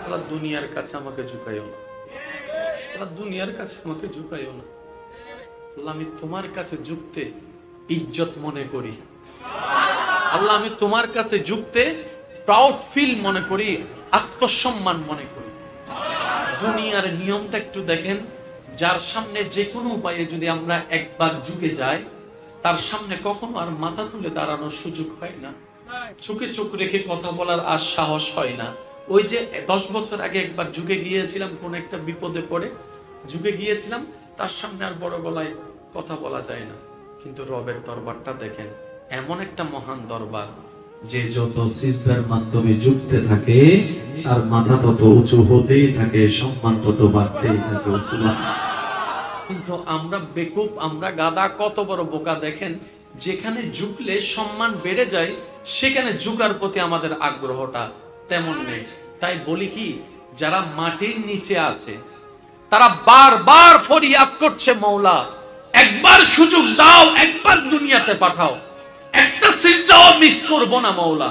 আল্লাহ দুনিয়ার কাছে আমাকে ঝুঁকাইও না, আল্লাহ দুনিয়ার কাছে আমাকে ঝুঁকাইও না। আল্লাহ আমি তোমার কাছে ঝুঁকতে ইজ্জত মনে করি। আল্লাহ আমি তোমার কাছে ঝুঁকতে প্রাউড ফিল মনে করি, আত্মসম্মান মনে করি। দুনিয়ার নিয়মটা একটু দেখেন, যার সামনে যে কোনো উপায়ে যদি আমরা একবার ঝুঁকে যাই, তার সামনে কখনো আর মাথা তুলে দাঁড়ানোর সুযোগ হয় না, চোখে চোখ রেখে কথা বলার আর সাহস হয় না। ওই যে 10 বছর আগে একবার ঝুঁকে গিয়েছিলাম, কোন একটা বিপদে পড়ে ঝুঁকে গিয়েছিলাম, তার সামনে আর বড় গলায় কথা বলা যায় না। কিন্তু রবের দরবারটা দেখেন, এমন একটা মহান দরবার যে যত সিজদার মাধ্যমে ঝুঁকতে থাকে তার মাথা তত উঁচু হতেই থাকে, সম্মান তত বাড়তেই থাকে। কিন্তু আমরা বেকুব, আমরা গাদা, কত বড় বোকা দেখেন, যেখানে ঝুঁকলে সম্মান বেড়ে যায় সেখানে ঝুঁকার প্রতি আমাদের আগ্রহটা তেমন নেই। তাই বলি কি, যারা মাটির নিচে আছে তারা বারবার ফরিয়াদ করছে, মওলা একবার সুযোগ দাও, একবার দুনিয়াতে পাঠাও, একটা সিজদাও মিস করব না মওলা,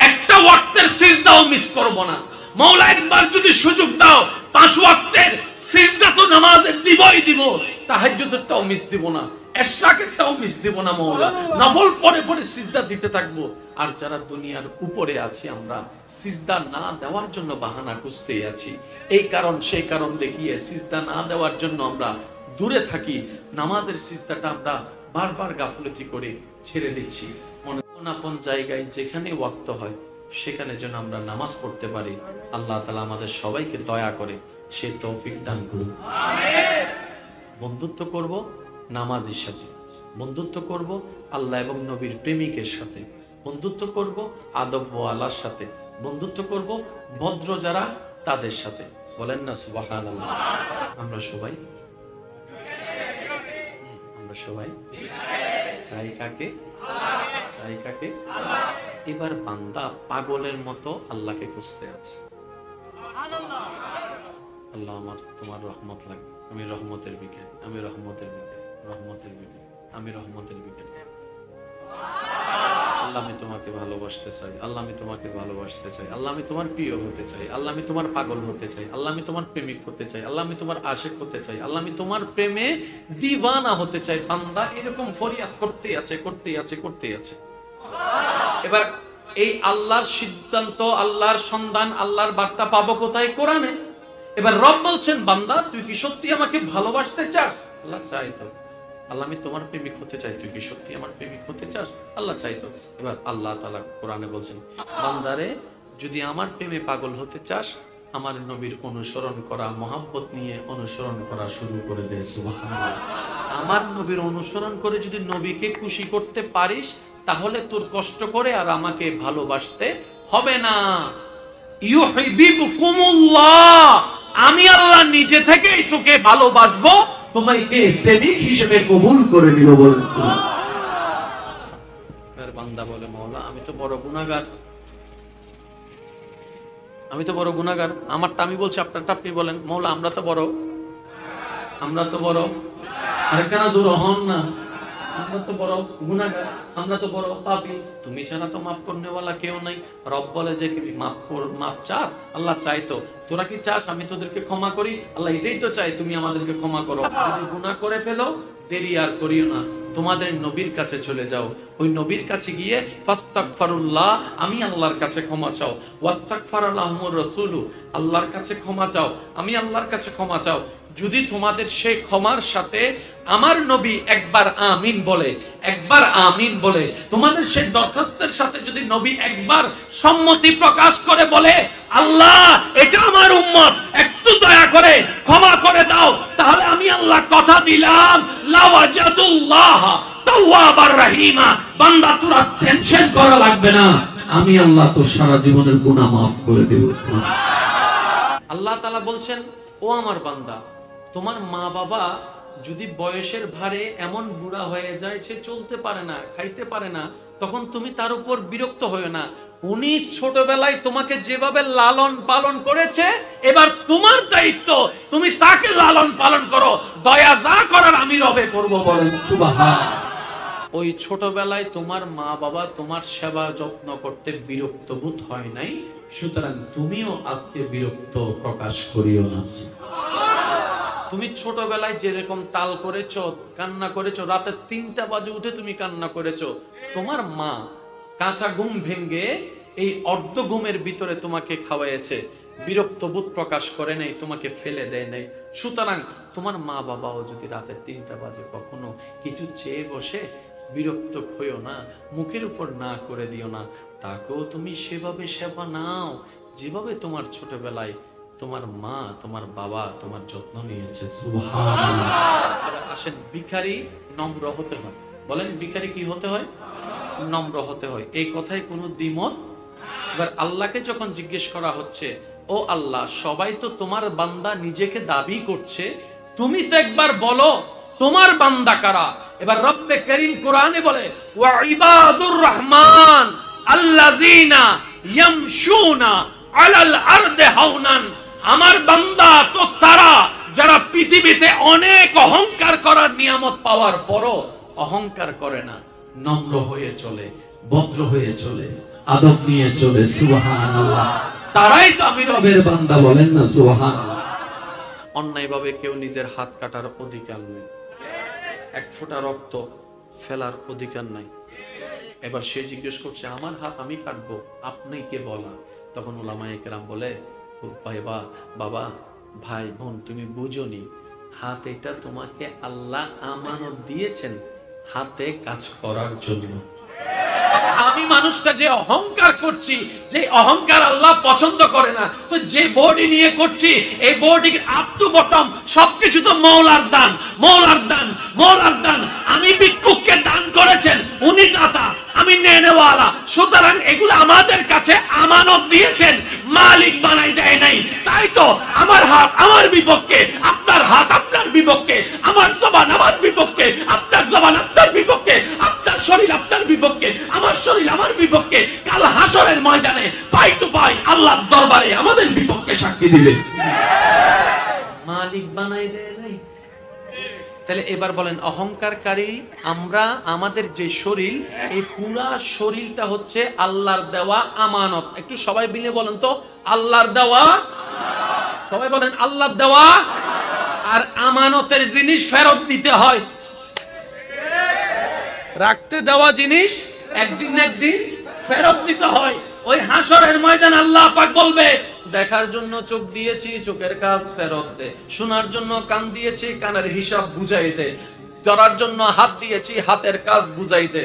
একটা ওয়াক্তের সিজদাও মিস করব না মওলা, একবার যদি সুযোগ দাও 5 ওয়াক্তের সিজদা তো নামাজের দিবই দিব, তাহাজ্জুদেরটাও মিস দিব না, ইশরাকেরটাও মিস দিব না মওলা, নফল পরে পরে সিজদা দিতে থাকবো। আর যারা দুনিয়ার উপরে আছি আমরা সিজদা না দেওয়ার জন্য বাহানা খুঁজতেই আছি, এই কারণ সেই কারণ দেখিয়ে সিজদা না দেওয়ার জন্য আমরা দূরে থাকি, নামাজের সিজদাটা আমরা বারবার গাফলতি করে ছেড়ে দিচ্ছি। আপন জায়গায় যেখানে ওয়াক্ত হয় সেখানে যেন আমরা নামাজ পড়তে পারি। আল্লাহ তাআলা আমাদের সবাইকে দয়া করে সে তৌফিক দান করুন। আমিন। বন্ধুত্ব করব নামাজের সাথে, বন্ধুত্ব করব আল্লাহ এবং নবীর প্রেমিকের সাথে, বন্ধুত্ব করব আদব ওয়ালার সাথে, বন্ধুত্ব করব ভদ্র যারা তাদের সাথে। বলেন না সুবহানাল্লাহ। আমরা সবাই চাই কাকে? চাই কাকে? এবার বান্দা পাগলের মতো আল্লাহকে খুঁজতে আছে। আল্লাহ আমার তোমার রহমত লাগবে, আমি রহমতের ভিখারি, আমি রহমতের ভিখারি, রহমতের ভিখারি, আমি রহমতের ভিখারি। আল্লাহ আমি তোমাকে ভালোবাসতে চাই, আল্লাহ আমি তোমাকে ভালোবাসতে চাই, আল্লাহ আমি তোমার প্রিয় হতে চাই, আল্লাহ আমি তোমার পাগল হতে চাই, আল্লাহ আমি তোমার প্রেমিক হতে চাই, আল্লাহ আমি তোমার আশিক হতে চাই, আল্লাহ আমি তোমার প্রেমে দিওয়ানা হতে চাই। বান্দা এরকম ফরিয়াদ করতেই আছে, করতেই আছে, করতেই আছে। এবার এই আল্লাহর সিদ্ধান্ত, আল্লাহর সন্ধান, আল্লাহর বার্তা পাবো কোথায়? কোরআনে। এবার রব বলছেন, বান্দা তুই কি সত্যি আমাকে ভালোবাসতে চাস? আল্লাহ চাই তো। আল্লাহ আমি তোমার প্রেমিক হতে চাই, তুই কি সত্যি আমার প্রেমিক হতে চাস? আল্লাহ চাই তো। এবার আল্লাহ তাআলা কোরআনে বলছেন, বান্দারে যদি আমার প্রেমে পাগল হতে চাস, আমার নবীর অনুসরণ করা, মহব্বত নিয়ে অনুসরণ করা শুরু করে দে। সুবহানাল্লাহ। আমার নবীর অনুসরণ করে যদি নবীকে খুশি করতে পারিস, তাহলে তোর কষ্ট করে আর আমাকে ভালোবাসতে হবে না। ইউহিব্বুকুমুল্লাহ, আমি আল্লাহ নিজে থেকেই তোকে ভালোবাসবো, তোমাকে প্রেমিক হিসেবে কবুল করে নিব। বলেন সুবহানাল্লাহ। বান্দা বলে, মাওলা আমি তো বড় গুনাহগার, আমি তো বড় গুনাহগার, আমারটা আমি বলছি, আপনারটা আপনি বলেন। মাওলা আমরা তো বড় আরেকখানা জোর হন না, আমরা তো বড় গুনাহগার, আমরা তো বড় পাপী, তুমি ছাড়া তো মাফ করনেওয়ালা কেউ নাই। রব বলে যে কি মাফ চাস? আল্লাহ চাই তো। তোরা কি চাস আমি তোদেরকে ক্ষমা করি? আল্লাহ এটাই তো চাই, তুমি আমাদেরকে ক্ষমা করো। যদি গুনাহ করে ফেলো, দেরি আর করিও না, তোমাদের নবীর কাছে চলে যাও, ওই নবীর কাছে গিয়ে ফাস্তাগফিরুল্লাহ, আমি আল্লাহর কাছে ক্ষমা চাও, ওয়াস্তাগফারালাহুর রাসূলু, আল্লাহর কাছে ক্ষমা চাও, আমি আল্লাহর কাছে ক্ষমা চাও। যদি তোমাদের সেই ক্ষমার সাথে আমার নবী একবার আমিন বলে, তোমাদের সেই দরখাস্তের সাথে যদি নবী একবার সম্মতি প্রকাশ করে বলে, আল্লাহ এটা আমার উম্মত, একটু দয়া করে ক্ষমা করে দাও, তাহলে আমি আল্লাহ কথা দিলাম, লাওয়াজাদুল্লাহ তাওয়াবার রহিমা। বান্দা তোরা টেনশন করা লাগবে না, আমি আল্লাহ তোর সারা জীবনের গুনাহ মাফ করে দেব। আল্লাহ তাআলা বলছেন, ও আমার বান্দা, তোমার মা বাবা যদি বয়সের ভারে এমন বুড়া হয়ে যায় সে চলতে পারে না, খাইতে পারে না, তখন তুমি তার উপর বিরক্ত হয়ো না। উনি ছোটবেলায় তোমাকে যেভাবে লালন পালন করেছে, এবার তোমার দায়িত্ব তুমি তাকে লালন পালন করো, দয়া যা করার আমি রবে করব। বলেন সুবহানাল্লাহ। ওই ছোটবেলায় তোমার মা বাবা তোমার সেবা যত্ন করতে বিরক্ত বোধ হয় নাই, সুতরাং তুমিও আজকে বিরক্ত প্রকাশ করিও না। তুমি ছোটবেলায় যেরকম তাল করেছো, কান্না করেছো, রাতে 3টা বাজে উঠে তুমি কান্না করেছো, তোমার মা কাঁচা ঘুম ভেঙে এই অর্ধ ঘুমের ভিতরে তোমাকে খাওয়াইছে, বিরক্ত বোধ প্রকাশ করে নাই, তোমাকে ফেলে দেয় নাই। সুতরাং তোমার মা বাবাও যদি রাতে 3টা বাজে কখনো কিছু চেয়ে বসে, বিরক্ত হইও না, মুখের উপর না করে দিও না, তাকেও তুমি সেভাবে সেবা নাও যেভাবে তোমার ছোটবেলায় তোমার মা তোমার বাবা তোমার যত্ন নিয়েছে। সুবহানাল্লাহ। আসেন, ভিখারি নম্র হতে হয়। বলেন, ভিখারি কি হতে হয়? নম্র হতে হয়। এই কথায় কোনো দ্বিমত? এবার আল্লাহকে যখন জিজ্ঞেস করা হচ্ছে, ও আল্লাহ, সবাই তো তোমার বান্দা নিজেকে দাবি করছে, তুমি তো একবার বলো তোমার বান্দা কারা। এবার রব্বে করিম কোরআনে বলে, ওয়া ইবাদুর রহমান আল্লাযিনা ইয়ামশুনা আলাল আরদি হাওনান। আমার বান্দা তো তারা যারা পৃথিবীতে অনেক অহংকার করার নিয়ামত পাওয়ার পরও অহংকার করে না, নম্র হয়ে চলে, ভদ্র হয়ে চলে, আদব নিয়ে চলে। সুবহানাল্লাহ। তারাই তো আমি রবের বান্দা। বলেন না সুবহানাল্লাহ। অন্যায়ভাবে কেউ নিজের হাত কাটার অধিকার নেই, এক ফোঁটা রক্ত ফেলার অধিকার নাই। এবার সে জিজ্ঞেস করছে, আমার হাত আমি কাটবো, আপনি কে বলা? তখন উলামায়ে কেরাম বলে, বাবা, ভাই, বোন, তুমি বুঝোনি, হাত এটা তোমাকে আল্লাহ আমানত দিয়েছেন হাতে কাজ করার জন্য। আমি মানুষটা যে অহংকার করছি, যে অহংকার আল্লাহ পছন্দ করে না, তো যে বডি নিয়ে করছি, এই বডি আপ টু বটম সবকিছু তো মওলার দান, মওলার দান, মওলার দান। আমি ভিক্ষুককে দান করেছেন, উনি দাতা, আমি নেনেওয়ালা। সুতরাং এগুলো আমাদের কাছে আমানত দিয়েছেন, মালিক বানাই দেয় নাই। তাই তো আমার হাত আমার বিপক্ষে, আপনার হাত আপনার বিপক্ষে, আমার জবান আমার বিপক্ষে, আপনার জবান আপনার বিপক্ষে, আপনার শরীর আপনার বিপক্ষে, আমার শরীর আমার বিপক্ষে। কাল হাসরের ময়দানে পাই টু পাই আল্লাহর দরবারে আমাদের বিপক্ষে সাক্ষী দিবে। মালিক বানাই দেয় নাই। তাহলে এবার বলেন, অহংকারকারী আমরা, আমাদের যে শরীর, এই পুরা শরীরটা হচ্ছে আল্লাহর দেওয়া আমানত। একটু সবাই মিলে বলেন তো, আল্লাহর দেওয়া। সবাই বলেন, আল্লাহর দেওয়া। আর আমানতের জিনিস ফেরত দিতে হয়। রাখতে দেওয়া জিনিস একদিন না একদিন ফেরত দিতে হয়। ওই হাসরের ময়দান আল্লাহ পাক বলবে, দেখার জন্য চোখ দিয়েছি, চোখের কাজ ফেরত দে। শোনার জন্য কান দিয়েছি, কানের হিসাব বুঝাই দে। ধরার জন্য হাত দিয়েছি, হাতের কাজ বুঝাই দে।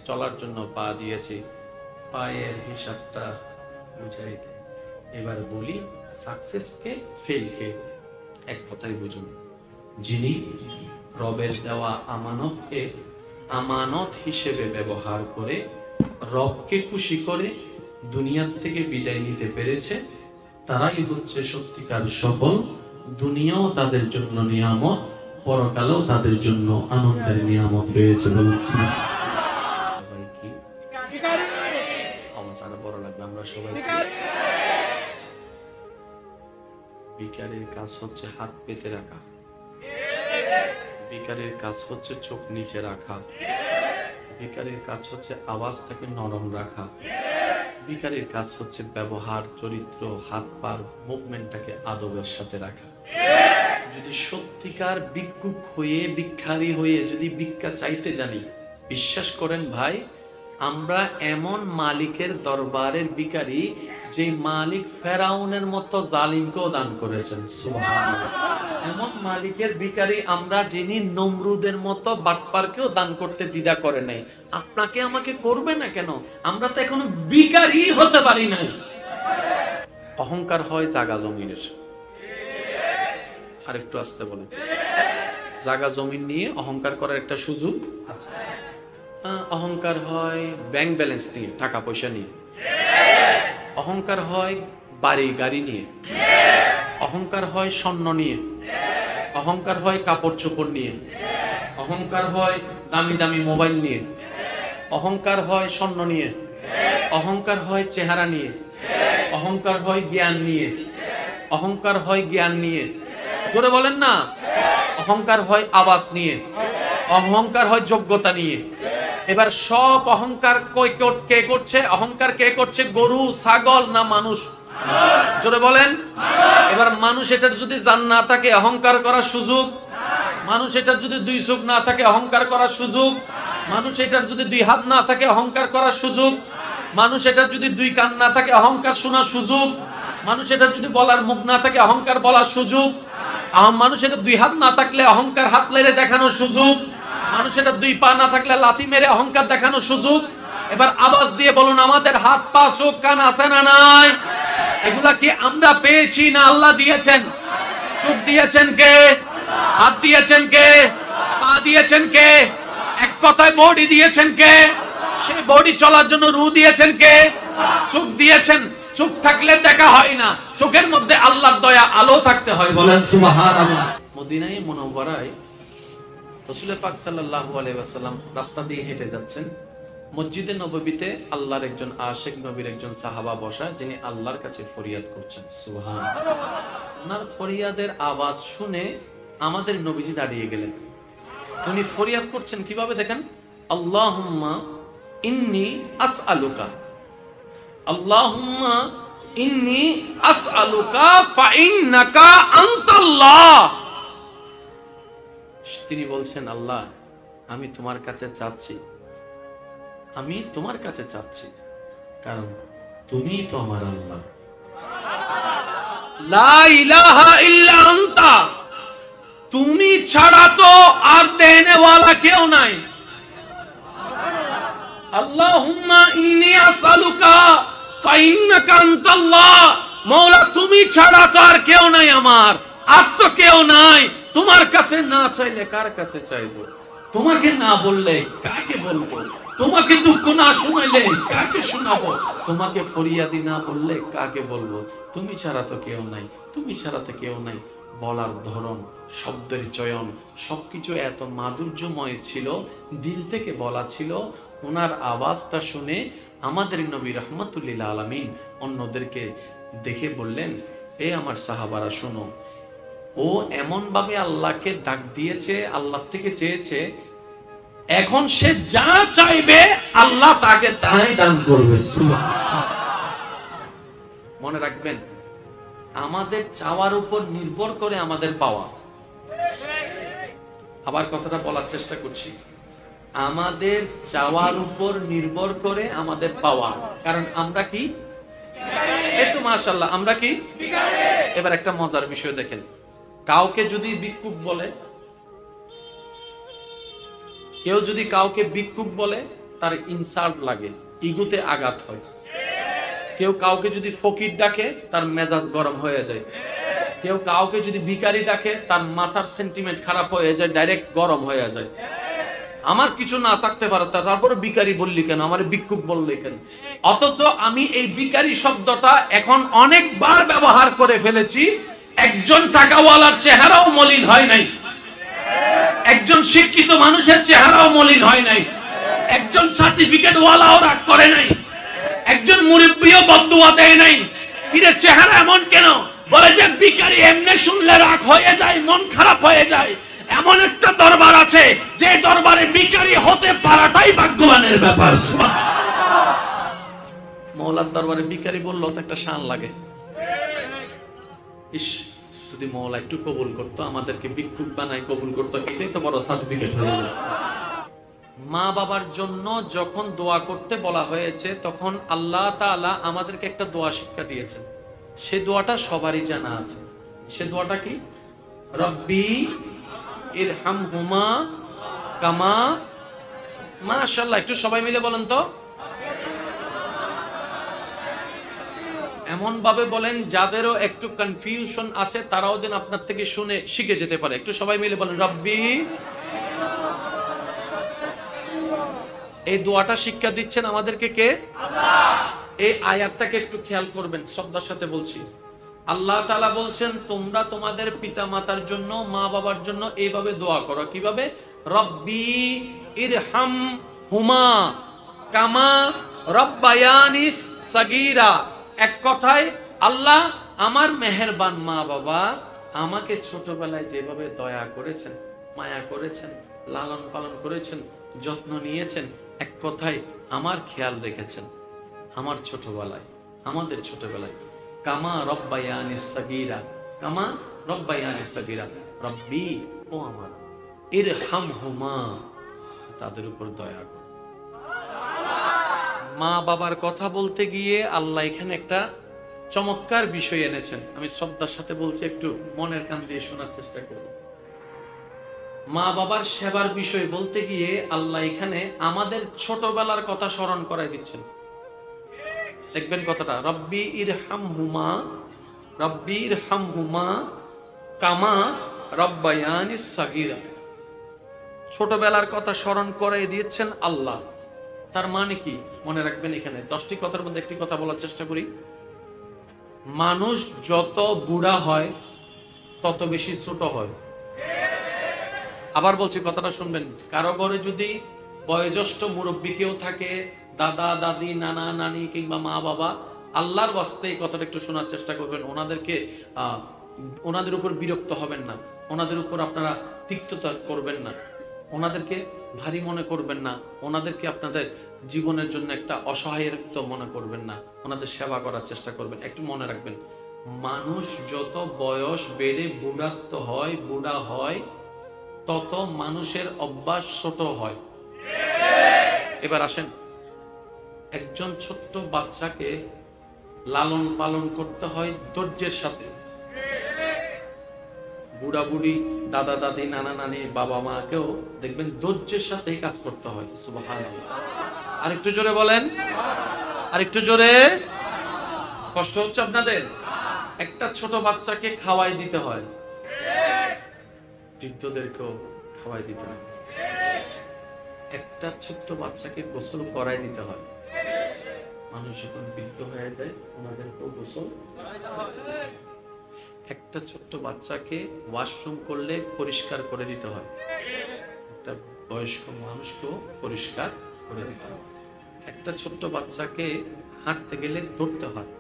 চলার জন্য পা দিয়েছি, পায়ের হিসাবটা বুঝাই দে। এবার বলি, সাকসেস কে, ফেল কে? এক কথাই বুঝুন, যিনি রবের দেওয়া আমানতকে আমানত হিসেবে ব্যবহার করে রবকে খুশি করে দুনিয়ার থেকে বিদায় নিতে পেরেছে, তারাই হচ্ছে সত্যিকার সফল। দুনিয়াও তাদের জন্য নিয়ামত, পরকালেও তাদের জন্য আনন্দের নিয়ামত রয়েছে। বলছি সবাই কি আমার সারা বড় লাগবে, আমরা সবাই ভিখারির কাজ হচ্ছে হাত পেতে রাখা, ভিখারির কাজ হচ্ছে চোখ নিচে রাখা, ভিখারির কাজ হচ্ছে আওয়াজটাকে নরম রাখা, ভিখারির কাজ হচ্ছে ব্যবহার, চরিত্র, হাত পার মুভমেন্টটাকে আদবের সাথে রাখা। যদি সত্যিকার ভিক্ষুক হয়ে, ভিখারি হয়ে যদি ভিক্ষা চাইতে জানি, বিশ্বাস করেন ভাই, আমরা এমন মালিকের দরবারের ভিখারি, যে মালিক ফেরাউনের মতো জালিমকেও দান করেছেন। সুবহানাল্লাহ। এমন মালিকের ভিখারি আমরা, যিনি নমরুদের মতো বাটপারকেও দান করতে দ্বিধা করে নাই। আপনাকে আমাকে করবে না কেন? আমরা তো এখনো ভিখারি হতে পারি নাই। অহংকার হয় জায়গা জমিনের। আর একটু আসতে বলেন, জায়গা জমিন নিয়ে অহংকার করার একটা সুযোগ আছে। অহংকার হয় ব্যাংক ব্যালেন্স নিয়ে, টাকা পয়সা নিয়ে। অহংকার হয় বাড়ি গাড়ি নিয়ে। অহংকার হয় স্বর্ণ নিয়ে। অহংকার হয় কাপড় চোপড় নিয়ে। অহংকার হয় দামি দামি মোবাইল নিয়ে। অহংকার হয় স্বর্ণ নিয়ে। অহংকার হয় চেহারা নিয়ে। অহংকার হয় জ্ঞান নিয়ে। অহংকার হয় জ্ঞান নিয়ে। জোরে বলেন না। অহংকার হয় আওয়াজ নিয়ে। অহংকার হয় যোগ্যতা নিয়ে। এবার সব অহংকার কে করছে? অহংকার কে করছে? গরু, ছাগল না মানুষ? জোরে বলেন। এবার মানুষ এটার যদি জান না থাকে অহংকার করার সুযোগ, মানুষ এটার যদি দুই চোখ না থাকে অহংকার করার সুযোগ, মানুষ এটার যদি দুই হাত না থাকে অহংকার করার সুযোগ, মানুষ এটার যদি দুই কান না থাকে অহংকার শোনার সুযোগ, মানুষ এটার যদি বলার মুখ না থাকে অহংকার বলার সুযোগ, মানুষ এটার দুই হাত না থাকলে অহংকার হাত মেরে দেখানোর সুযোগ, মানুষ এটার দুই পা না থাকলে লাথি মেরে অহংকার দেখানোর সুযোগ। এবার আওয়াজ দিয়ে বলুন, আমাদের হাত পা চোখ কান আছে না নাই? এগুলা কি আমরা পেয়েছি না আল্লাহ দিয়েছেন? চোখ দিয়েছেন কে? হাত দিয়েছেন কে? পা দিয়েছেন কে? এক কথায় বডি দিয়েছেন কে? সেই বডি চলার জন্য রু দিয়েছেন কে? চোখ দিয়েছেন। চোখ থাকলে দেখা হয় না, চোখের মধ্যে আল্লাহর দয়া আলো থাকতে হয়। বলেন সুবহানাল্লাহ। মদিনায়ে মুনাওয়ারায় রাসূল পাক সাল্লাল্লাহু আলাইহি ওয়াসাল্লাম রাস্তা দিয়ে হেঁটে যাচ্ছেন। মসজিদে নববীতে আল্লাহর একজন আশিক নবীর একজন সাহাবা বসা, যিনি আল্লাহর কাছে ফরিয়াদ করছেন। সুবহানাল্লাহ। ওনার ফরিয়াদের আওয়াজ শুনে আমাদের নবীজি দাঁড়িয়ে গেলেন। তিনি ফরিয়াদ করছেন কিভাবে দেখেন, আল্লাহুম্মা ইন্নী আসআলুকা, আল্লাহুম্মা ইন্নী আসআলুকা ফাইন্নাকা আনতাল্লাহ। তিনি বলছেন, আল্লাহ আমি তোমার কাছে চাচ্ছি, আমি তোমার কাছে চাচ্ছি, কারণ তুমি তো আমার আল্লাহ। লা ইলাহা ইল্লা আনতা, তুমি ছাড়া তো আর দেনেওয়ালা কেউ নাই। আল্লাহুম্মা ইন্নী আসআলুকা ফাইন্নাকা আনতাল্লাহ, মওলা তুমি ছাড়া তো আর কেউ নাই আমার, আর তো কেউ নাই। তোমার কাছে না চাইলে কার কাছে চাইবো? তোমাকে না বললে কাকে বলবো? তোমাকে দুঃখ না শোনাইলে কাকে শোনাবো? তোমাকে ফরিয়াদি না বললে কাকে বলবো? তুমি ছাড়া তো কেউ নাই, তুমি ছাড়া তো কেউ নাই। বলার ধরন, শব্দের চয়ন সবকিছু এত মাধুর্যময় ছিল, দিল থেকে বলা ছিল। ওনার আওয়াজটা শুনে আমাদের নবী রাহমাতুল্লিল আলামিন অন্যদেরকে দেখে বললেন, এ আমার সাহাবারা শোনো, ও এমন ভাবে আল্লাহকে ডাক দিয়েছে, আল্লাহ থেকে চেয়েছে, এখন সে যা চাইবে আল্লাহ তাকে তাই দান করবে। মনে রাখবেন, আমাদের চাওয়ার উপর নির্ভর করে আমাদের পাওয়া। আবার কথাটা বলার চেষ্টা করছি, আমাদের চাওয়ার উপর নির্ভর করে আমাদের পাওয়া। কারণ আমরা কি? এই তো মাশাআল্লাহ, আমরা কি? এবার একটা মজার বিষয় দেখেন, কাউকে যদি ভিক্ষুক বলে, কেউ যদি কাউকে ভিক্ষুক বলে তার ইনসাল্ট লাগে, ইগোতে আঘাত হয়। কেউ কাউকে যদি ফকির ডাকে তার মেজাজ গরম হয়ে যায়। কেউ কাউকে যদি ভিখারি ডাকে তার মাথার সেন্টিমেন্ট খারাপ হয়ে যায়, ডাইরেক্ট গরম হয়ে যায়। আমার কিছু না থাকতে পারে, তারপরে ভিখারি বললি কেন, আমার ভিক্ষুক বললি কেন? অথচ আমি এই ভিখারি শব্দটা এখন অনেকবার ব্যবহার করে ফেলেছি। একজন টাকাওয়ালার চেহারাও মলিন হয় নাই, একজন শিক্ষিত মানুষের চেহারাও মলিন হয় নাই, একজন সার্টিফিকেট ওয়ালাও রাগ করে নাই, একজন মুরব্বিও বদদুয়া দেয় নাই। কিরে চেহারা এমন কেন? বলে যে ভিখারি এমনি শুনলে রাগ হয়ে যায়, মন খারাপ হয়ে যায়। এমন একটা দরবার আছে যে দরবারে ভিখারি হতে পারাটাই ভাগ্যবানের ব্যাপার। মওলার দরবারে ভিখারি বললেও তো একটা শান লাগে। ইস, যদি মওলা একটু কবুল করতো, আমাদেরকে ভিক্ষুক বানায় কবুল করতো, এটাই তো বড় সার্টিফিকেট হয়ে যেত। মা বাবার জন্য যখন দোয়া করতে বলা হয়েছে, তখন আল্লাহ তাআলা আমাদেরকে একটা দোয়া শিক্ষা দিয়েছেন। সে দোয়াটা সবারই জানা আছে। সে দোয়াটা কি? রব্বি ইরহামহুমা কামা, মাশাআল্লাহ, একটু সবাই মিলে বলেন তো। এমন ভাবে বলেন যাদেরও একটু কনফিউশন আছে তারাও যেন আপনার থেকে শুনে শিখে যেতে পারে। একটু সবাই মিলে বলেন, রব্বি। এই দোয়াটা শিক্ষা দিচ্ছেন আমাদেরকে কে? আল্লাহ। এই আয়াতটাকে একটু খেয়াল করবেন, শ্রদ্ধার সাথে বলছি। আল্লাহ তাআলা বলছেন, তোমরা তোমাদের পিতা মাতার জন্য, মা বাবার জন্য এইভাবে দোয়া করো। কিভাবে? রব্বি ইরহাম হুমা কামা রব্বায়ানিস সাগীরা। এক কথায়, আল্লাহ আমার মেহেরবান মা বাবা আমাকে ছোটবেলায় যেভাবে দয়া করেছেন, মায়া করেছেন, লালন পালন করেছেন, যত্ন নিয়েছেন, এক কথায় আমার খেয়াল রেখেছেন আমার ছোটবেলায়, আমাদের ছোটবেলায়। কামা রব্বায়ানি সাগীরা, কামা রব্বায়ানি সাগীরা, রব্বি ও আমার, ইরহামহুমা, তাদের উপর দয়া করো। মা বাবার কথা বলতে গিয়ে আল্লাহ এখানে একটা চমৎকার বিষয় এনেছেন। আমি শ্রদ্ধার সাথে বলছি, একটু মনের কান দিয়ে শোনার চেষ্টা করব। মা বাবার সেবার বিষয় বলতে গিয়ে আল্লাহ এখানে আমাদের ছোটবেলার কথা স্মরণ করাই দিচ্ছেন। দেখবেন কথাটা, রব্বি ইরহামহুমা, রব্বি ইরহামহুমা কামা রব্বায়ানি সাগীরা। ছোটবেলার কথা স্মরণ করাই দিয়েছেন আল্লাহ। তার মানে কি মনে রাখবেন, এখানে 10টি কথার মধ্যে একটি কথা বলার চেষ্টা করি। মানুষ যত বুড়া হয় তত বেশি ছোট হয়। আবার বলছি, কথাটা শুনবেন। কারো ঘরে যদি বয়োজ্যেষ্ঠ মুরব্বী কেউ থাকে, দাদা দাদি, নানা নানি কিংবা মা বাবা, আল্লাহর ওয়াস্তে এই কথাটা একটু শোনার চেষ্টা করবেন। ওনাদের উপর বিরক্ত হবেন না, ওনাদের উপর আপনারা তিক্ততা করবেন না, ওনাদেরকে ভারী মনে করবেন না, ওনাদেরকে আপনাদের জীবনের জন্য একটা অসহায়ত্ব মনে করবেন না, ওনাদের সেবা করার চেষ্টা করবেন। একটু মনে রাখবেন, মানুষ যত বয়স বেড়ে বুড়া হয় তত মানুষের অভ্যাস ছোট হয়। এবার আসেন, একজন ছোট্ট বাচ্চাকে লালন পালন করতে হয় ধৈর্যের সাথে। বুড়া বুড়ি, দাদা দাদি, নানা নানি, বাবা মাকেও দেখবেন ধৈর্যের সাথে কাজ করতে হয়। সুবহানাল্লাহ। আরেকটু জোরে বলেন, আরেকটু জোরে। কষ্ট হচ্ছে আপনাদের? একটা ছোট বাচ্চাকে খাওয়াই দিতে হয়, বৃদ্ধদেরকেও খাওয়াই দিতে হয়। একটা ছোট্ট বাচ্চাকে গোসল করাই দিতে হয়। মানুষ যখন বৃদ্ধ হয়ে যায় ওনাদেরকেও গোসল। একটা ছোট্ট বাচ্চাকে ওয়াশরুম করলে পরিষ্কার করে দিতে হয়, একটা বয়স্ক মানুষকেও পরিষ্কার করে দিতে হয়। একটা ছোট্ট বাচ্চাকে হাঁটতে গেলে ধরতে হয়,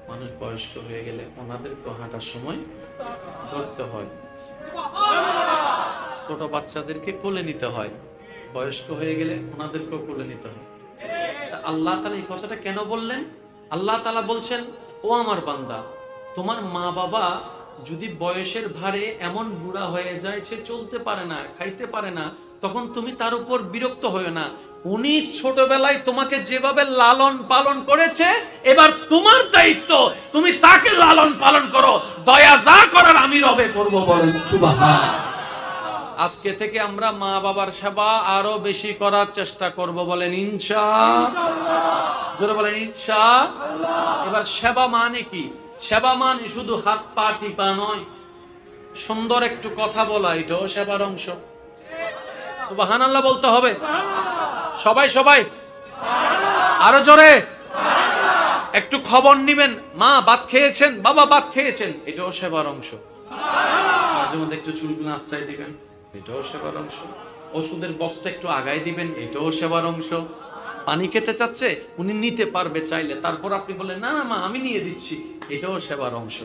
মানুষ বয়স্ক হয়ে গেলে ওনাদেরকেও হাঁটার সময় ধরতে হয়। ছোট বাচ্চাদেরকে কোলে নিতে হয়, বয়স্ক হয়ে গেলে ওনাদেরকেও কোলে নিতে হয়। তা আল্লাহ তাআলা এই কথাটা কেন বললেন? আল্লাহ তাআলা বলছেন, ও আমার বান্দা, তোমার মা বাবা যদি বয়সের ভারে এমন বুড়া হয়ে যায় সে চলতে পারে না, খাইতে পারে না, তখন তুমি তার উপর বিরক্ত হয়ো না। উনি ছোটবেলায় তোমাকে যেভাবে লালন পালন করেছে, এবার তোমার দায়িত্ব তুমি তাকে লালন পালন করো। দয়া যা করার আমি রবে করব, বলেন সুবহানাল্লাহ। আজকে থেকে আমরা মা বাবার সেবা আরো বেশি করার চেষ্টা করব, বলেন ইনশাআল্লাহ। জোরে বলেন ইনশাআল্লাহ। এবার সেবা মানে কি? সেবা মানে শুধু হাত পা টিপা নয়, সুন্দর একটু কথা বলা, এটাও সেবার অংশ। সুবহানাল্লাহ বলতে হবে সবাই, সবাই আরো জোরে। একটু খবর নিবেন, মা ভাত খেয়েছেন, বাবা ভাত খেয়েছেন, এটাও সেবার অংশ। মাঝে মধ্যে একটু চুলগুলো আঁচড়াই দিবেন, এটাও সেবার অংশ। ওষুধের বক্সটা একটু আগায় দিবেন, এটাও সেবার অংশ। পানি খেতে চাচ্ছে, উনি নিতে পারবে চাইলে, তারপর আপনি বললেন না না মা আমি নিয়ে দিচ্ছি, এটাও সেবার অংশ।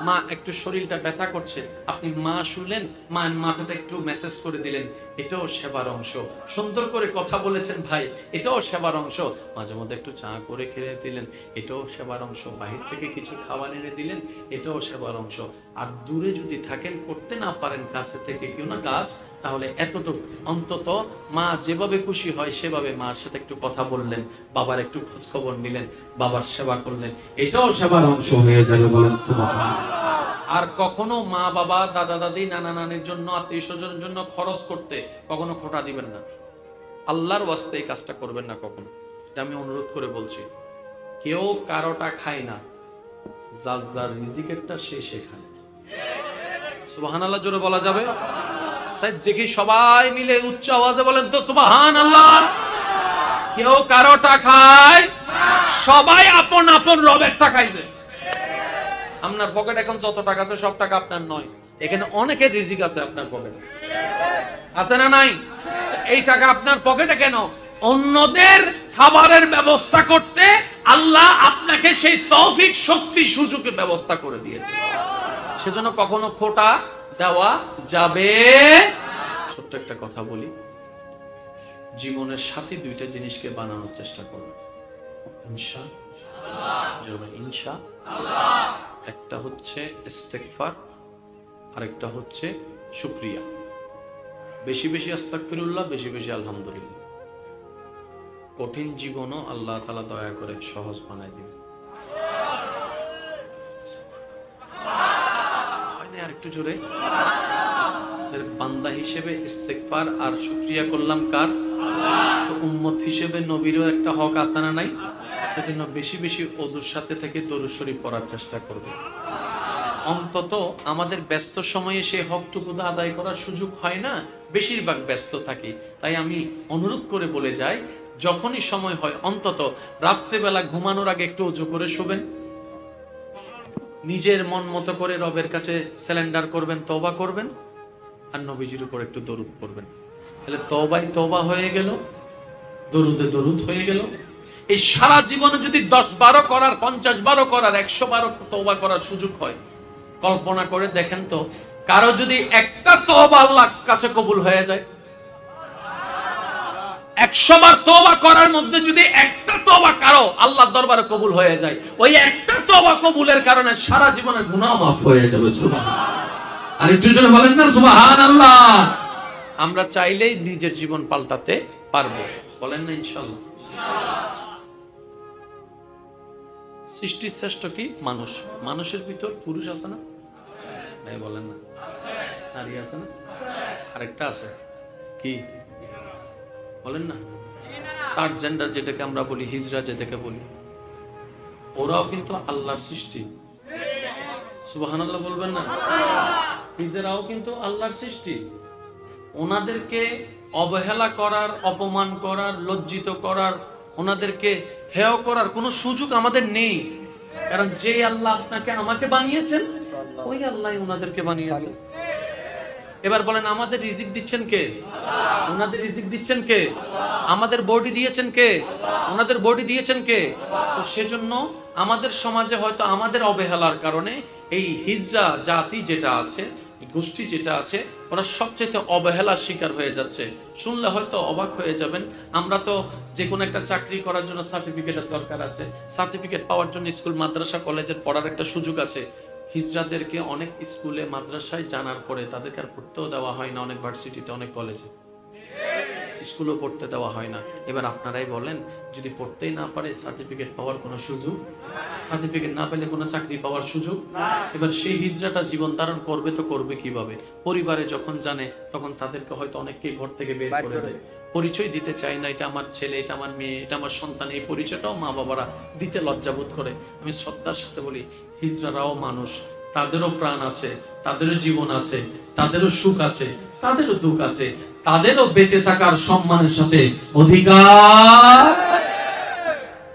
মা একটু শরীরটা ব্যথা করছে, আপনি মা শুনলেন, মা মাথাটা একটু মেসেজ করে দিলেন, এটাও সেবার অংশ। সুন্দর করে কথা বলেছেন ভাই, এটাও সেবার অংশ। মাঝে মধ্যে একটু চা করে খেয়ে দিলেন, এটাও সেবার অংশ। বাহির থেকে কিছু খাবার এনে দিলেন, এটাও সেবার অংশ। আর দূরে যদি থাকেন, করতে না পারেন কাছে থেকে কেউ না কাজ, তাহলে এতটুকু অন্তত মা যেভাবে খুশি হয় সেভাবে মার সাথে একটু কথা বললেন, বাবার একটু খোঁজ খবর নিলেন, বাবার সেবা করলেন, এটাও সেবার অংশ হয়ে যাবে, বলেন সুবহানাল্লাহ। আর কখনো মা বাবা, দাদা দাদি, নানা নানির জন্য, আত্মীয় স্বজনের জন্য খরচ করতে কখনো খোটা দিবেন না। আল্লাহর ওয়াস্তে এই কাজটা করবেন না কখনো, এটা আমি অনুরোধ করে বলছি। কেউ কারোটা খায় না, যার যার রিজিকেরটা সে খায়। সুবহানাল্লাহ জোরে বলা যাবে? দেখি সবাই মিলে উচ্চ আওয়াজে বলেন তো সুবহানাল্লাহ। কেউ কারোটা খায়, সবাই আপন আপন রবেরটা খাইছে। আপনার পকেট এখন যত টাকা আছে সব টাকা আপনার নয়, এখানে অনেকের রিজিক আছে আপনার পকেটে, আছে না নাই? এই টাকা আপনার পকেটে কেন? অন্যদের খাবারের ব্যবস্থা করতে আল্লাহ আপনাকে সেই তৌফিক, শক্তি, সুযোগের ব্যবস্থা করে দিয়েছে। সেজন্য কখনো খোটা দেওয়া যাবে। ছোট্ট একটা কথা বলি, জীবনের সাথে দুইটা জিনিসকে বানানোর চেষ্টা করবে ইনশাআল্লাহ। একটা হচ্ছে ইস্তেগফার, আরেকটা হচ্ছে শুকরিয়া। বেশি বেশি আস্তাগফিরুল্লাহ, বেশি বেশি আলহামদুলিল্লাহ। কঠিন জীবনও আল্লাহ তাআলা দয়া করে সহজ বানায় দিবে। হয় না? আর একটু জোরে। বান্দা হিসেবে ইস্তেগফার আর শুকরিয়া করলাম কার? তো উম্মত হিসেবে নবীরও একটা হক আছে না নাই? সেজন্য বেশি বেশি ওযুর সাথে থেকে দরুদ শরীফ পড়ার চেষ্টা করবে। অন্তত আমাদের ব্যস্ত সময়ে সেই হকটুকু আদায় করার সুযোগ হয় না, বেশিরভাগ ব্যস্ত থাকি। তাই আমি অনুরোধ করে বলে যাই, যখনই সময় হয় অন্তত রাত্রেবেলা ঘুমানোর আগে একটু ওযু করে শোবেন, নিজের মন মতো করে রবের কাছে সারেন্ডার করবেন, তওবা করবেন, আর নবীজির উপর একটু দরুদ পড়বেন। তাহলে তওবাই তওবা হয়ে গেল, দরুদে দরুদ হয়ে গেল। এই সারা জীবনে যদি 10-12 করার, 50-12 করার, 100-12 তওবা করার সুযোগ হয়, কল্পনা করে দেখেন তো, কারো যদি একটা তওবা আল্লাহর কাছে কবুল হয়ে যায়, 100 বার তওবা করার মধ্যে যদি একটা তওবা কারো আল্লাহর দরবারে কবুল হয়ে যায়, ওই একটা তওবা কবুলের কারণে সারা জীবনের গুনাহ মাফ হয়ে যাবে। সুবহানাল্লাহ। আর একটু জোরে বলেন না সুবহানাল্লাহ। আমরা চাইলেই নিজের জীবন পাল্টাতে পারবো, বলেন না ইনশাআল্লাহ। সৃষ্টির শ্রেষ্ঠ কি? মানুষ। মানুষের ভিতর পুরুষ আছে না? নাই বলেন না। নারী আছে না? আরেকটা আছে কি? বলেন না। তার জেন্ডার যেটাকে আমরা বলি, হিজরা যেটাকে বলি, ওরাও কিন্তু আল্লাহর সৃষ্টি। সুবহানাল্লাহ বলবেন না? হিজরাও কিন্তু আল্লাহর সৃষ্টি। ওনাদেরকে অবহেলা করার, অপমান করার, লজ্জিত করার, ওনাদেরকে হেয় করার কোনো সুযোগ আমাদের নেই। কারণ যে আল্লাহ আপনাকে আমাকে বানিয়েছেন, ওই আল্লাহই ওনাদেরকে বানিয়েছেন। এবার বলেন, আমাদের রিজিক দিচ্ছেন কে? ওনাদের রিজিক দিচ্ছেন কে? আমাদের বডি দিয়েছেন কে? ওনাদের বডি দিয়েছেন কে? তো সেজন্য আমাদের সমাজে হয়তো আমাদের অবহেলার কারণে এই হিজড়া জাতি যেটা আছে, গোষ্ঠী যেটা আছে, ওরা সবচেয়ে অবহেলার শিকার হয়ে যাচ্ছে। শুনলে হয়তো অবাক হয়ে যাবেন, আমরা তো যে কোনো একটা চাকরি করার জন্য সার্টিফিকেটের দরকার আছে, সার্টিফিকেট পাওয়ার জন্য স্কুল, মাদ্রাসা, কলেজের পড়ার একটা সুযোগ আছে। হিজড়াদেরকে অনেক স্কুলে, মাদ্রাসায় জানার পরে তাদেরকে আর পড়তেও দেওয়া হয় না, অনেক ভার্সিটিতে, অনেক কলেজে, স্কুলেও পড়তে দেওয়া হয় না। এবার আপনারাই বলেন, যদি পড়তেই না পারে, সার্টিফিকেট পাওয়ার কোনো সুযোগ? সার্টিফিকেট না পেলে কোনো চাকরি পাওয়ার সুযোগ? এবার সেই হিজড়াটা জীবন ধারণ করবে তো করবে কিভাবে? পরিবারে যখন জানে, তখন তাদেরকে হয়তো অনেককে ঘর থেকে বের করে দেয়, পরিচয় দিতে চায় না, এটা আমার ছেলে, এটা আমার মেয়ে, এটা আমার সন্তান। এই পরিচয়টাও মা বাবারা দিতে লজ্জাবোধ করে। আমি শ্রদ্ধার সাথে বলি, হিজড়ারাও মানুষ, তাদেরও প্রাণ আছে, তাদেরও জীবন আছে, তাদেরও সুখ আছে, তাদেরও দুঃখ আছে, তাদেরও বেঁচে থাকার সম্মানের সাথে অধিকার।